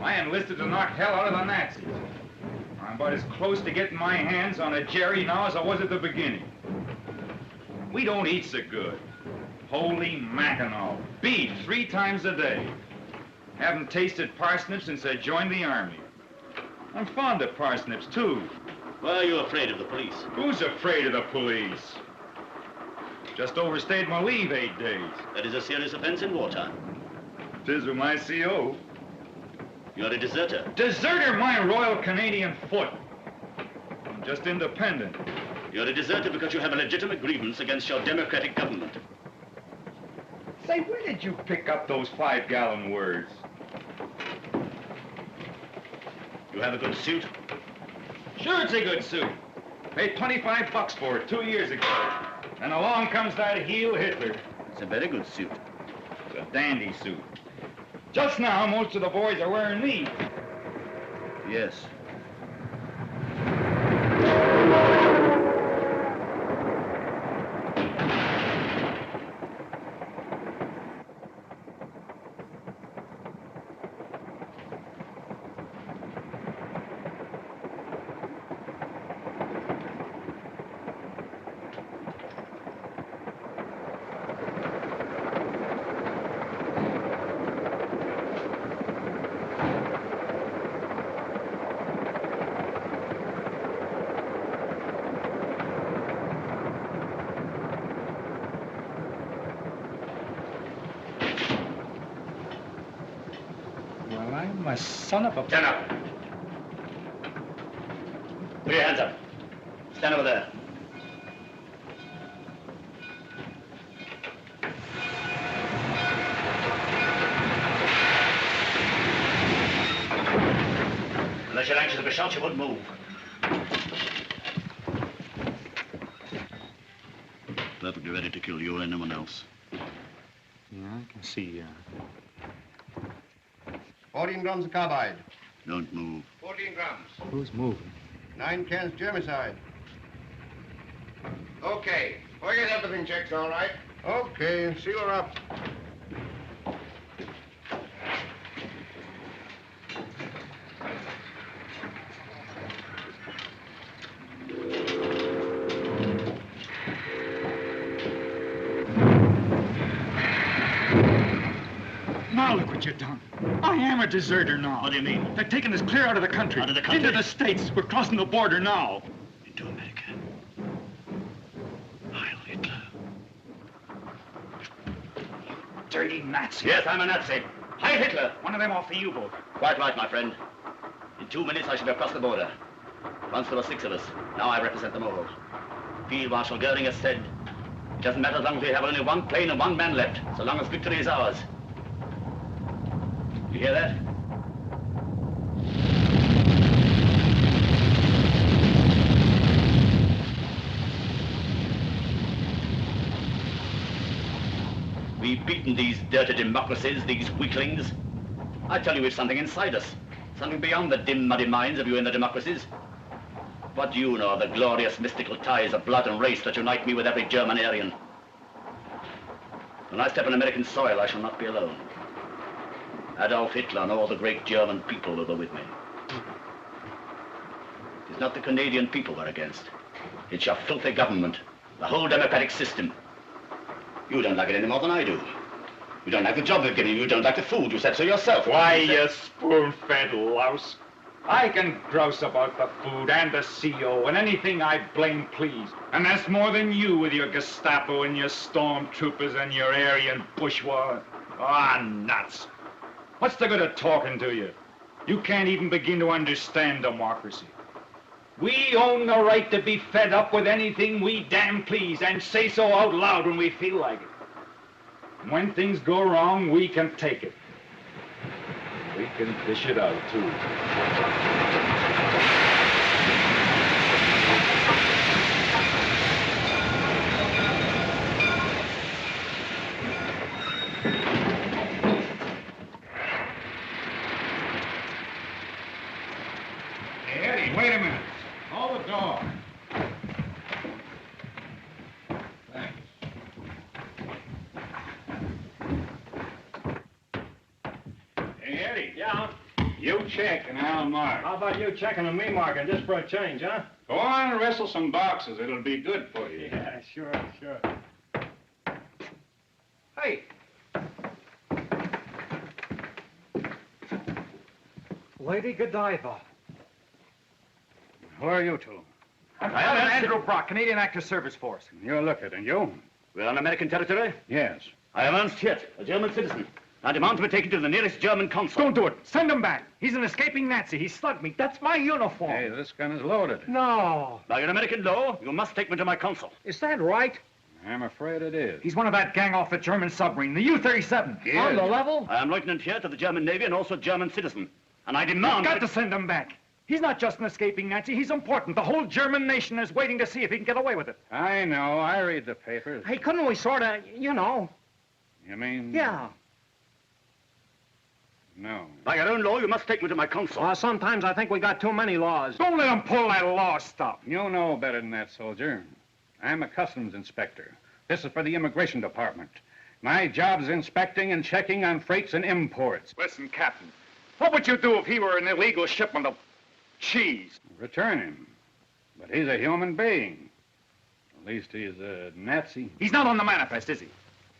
I enlisted to knock hell out of the Nazis. I'm about as close to getting my hands on a Jerry now as I was at the beginning. We don't eat so good. Holy Mackinaw. Beef 3 times a day. Haven't tasted parsnips since I joined the Army. I'm fond of parsnips, too. Why are you afraid of the police? Who's afraid of the police? Just overstayed my leave 8 days. That is a serious offense in wartime. 'Tis with my CO. You're a deserter. Deserter my Royal Canadian foot. I'm just independent. You're a deserter because you have a legitimate grievance against your democratic government. Say, where did you pick up those 5-gallon words? You have a good suit? Sure, it's a good suit. Paid $25 for it 2 years ago. And along comes that heel Hitler. It's a very good suit. It's a dandy suit. Just now, most of the boys are wearing these. Yes. I'm a son of a... Stand up. Put your hands up. Stand over there. Unless you're anxious to be shot, you wouldn't move. Perfectly ready to kill you or anyone else. Yeah, I can see, 14 drums of carbide. Don't move. 14 drums. Who's moving? 9 cans germicide. Okay. We'll get everything checked all right. Okay, seal her up. Now look what you've done. I am a deserter now. What do you mean? They're taking us clear out of the country. Out of the country? Into the States. We're crossing the border now. Into America. Heil Hitler. Dirty Nazi. Yes, I'm a Nazi. Heil Hitler. One of them off the U-boat. Quite right, my friend. In 2 minutes, I shall be across the border. Once there were 6 of us. Now I represent them all. Field Marshal Goering has said, it doesn't matter as long as we have only 1 plane and 1 man left, so long as victory is ours. You hear that? We've beaten these dirty democracies, these weaklings. I tell you, we've something inside us. Something beyond the dim, muddy minds of you in the democracies. What do you know of the glorious, mystical ties of blood and race that unite me with every German Aryan? When I step on American soil, I shall not be alone. Adolf Hitler and all the great German people will go with me. It's not the Canadian people we're against. It's your filthy government, the whole democratic system. You don't like it any more than I do. You don't like the job they've given you. You don't like the food. You said so yourself. Why, you spoon-fed louse. I can grouse about the food and the CO and anything I blame please. And that's more than you with your Gestapo and your stormtroopers and your Aryan bourgeois. Ah, nuts. What's the good of talking to you? You can't even begin to understand democracy. We own the right to be fed up with anything we damn please and say so out loud when we feel like it. And when things go wrong, we can take it. We can dish it out, too. Hey, Eddie, wait a minute. Hold the door. Thanks. Hey, Eddie. Yeah? You check and I'll mark. How about you checking and me marking just for a change, huh? Go on and wrestle some boxes. It'll be good for you. Yeah, sure. Hey. Lady Godiva. Who are you two? I'm Andrew Brock, Canadian Active Service Force. You look it, and you? We're on American territory? Yes. I am Ernst Hirth, a German citizen. I demand to be taken to the nearest German consul. Don't do it. Send him back. He's an escaping Nazi. He slugged me. That's my uniform. Hey, this gun is loaded. No. By an American law, you must take me to my consul. Is that right? I'm afraid it is. He's one of that gang off the German submarine, the U-37. Yes. On the level? I am Lieutenant Hirth of the German Navy and also a German citizen. And I demand... You've got to send him back. He's not just an escaping Nazi. He's important. The whole German nation is waiting to see if he can get away with it. I know. I read the papers. Hey, couldn't we sort of, you know... You mean... Yeah. No. By your own law, you must take me to my consul. Well, sometimes I think we got too many laws. Don't let him pull that law stuff. You know better than that, soldier. I'm a customs inspector. This is for the immigration department. My job is inspecting and checking on freights and imports. Listen, Captain, what would you do if he were an illegal shipment of cheese? Return him. But he's a human being. At least he's a Nazi. He's not on the manifest, is he?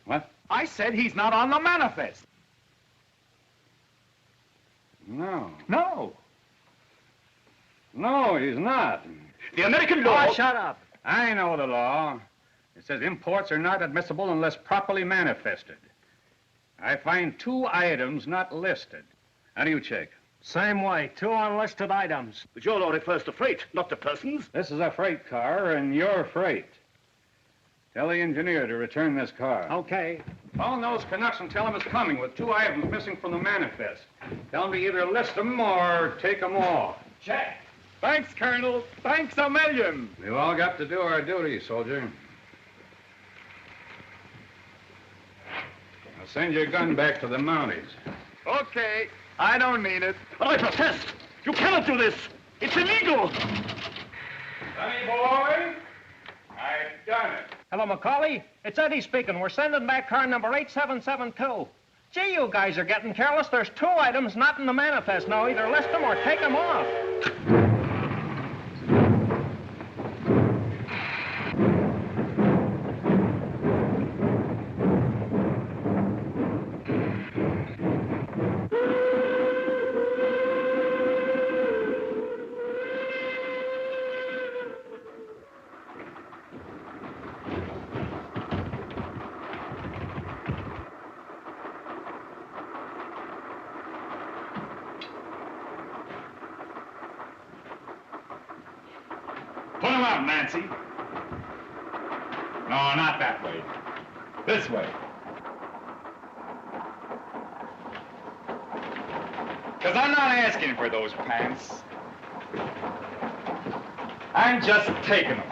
What? I said he's not on the manifest. No. No. No, he's not. The American law... Oh, shut up. I know the law. It says imports are not admissible unless properly manifested. I find 2 items not listed. How do you check? Same way, 2 unlisted items. But your law refers to freight, not to persons. This is a freight car, and you're freight. Tell the engineer to return this car. Okay. Phone those Canucks and tell them it's coming with 2 items missing from the manifest. Tell them to either list them or take them off. Check. Thanks, Colonel. Thanks a million. We've all got to do our duty, soldier. Now send your gun back to the Mounties. Okay. I don't need it. But I protest. You cannot do this. It's illegal. Sonny boy, I've done it. Hello, Macaulay. It's Eddie speaking. We're sending back car number 8772. Gee, you guys are getting careless. There's 2 items not in the manifest. Now, either list them or take them off. Pull him out, Nancy. No, not that way. This way. Because I'm not asking for those pants. I'm just taking them.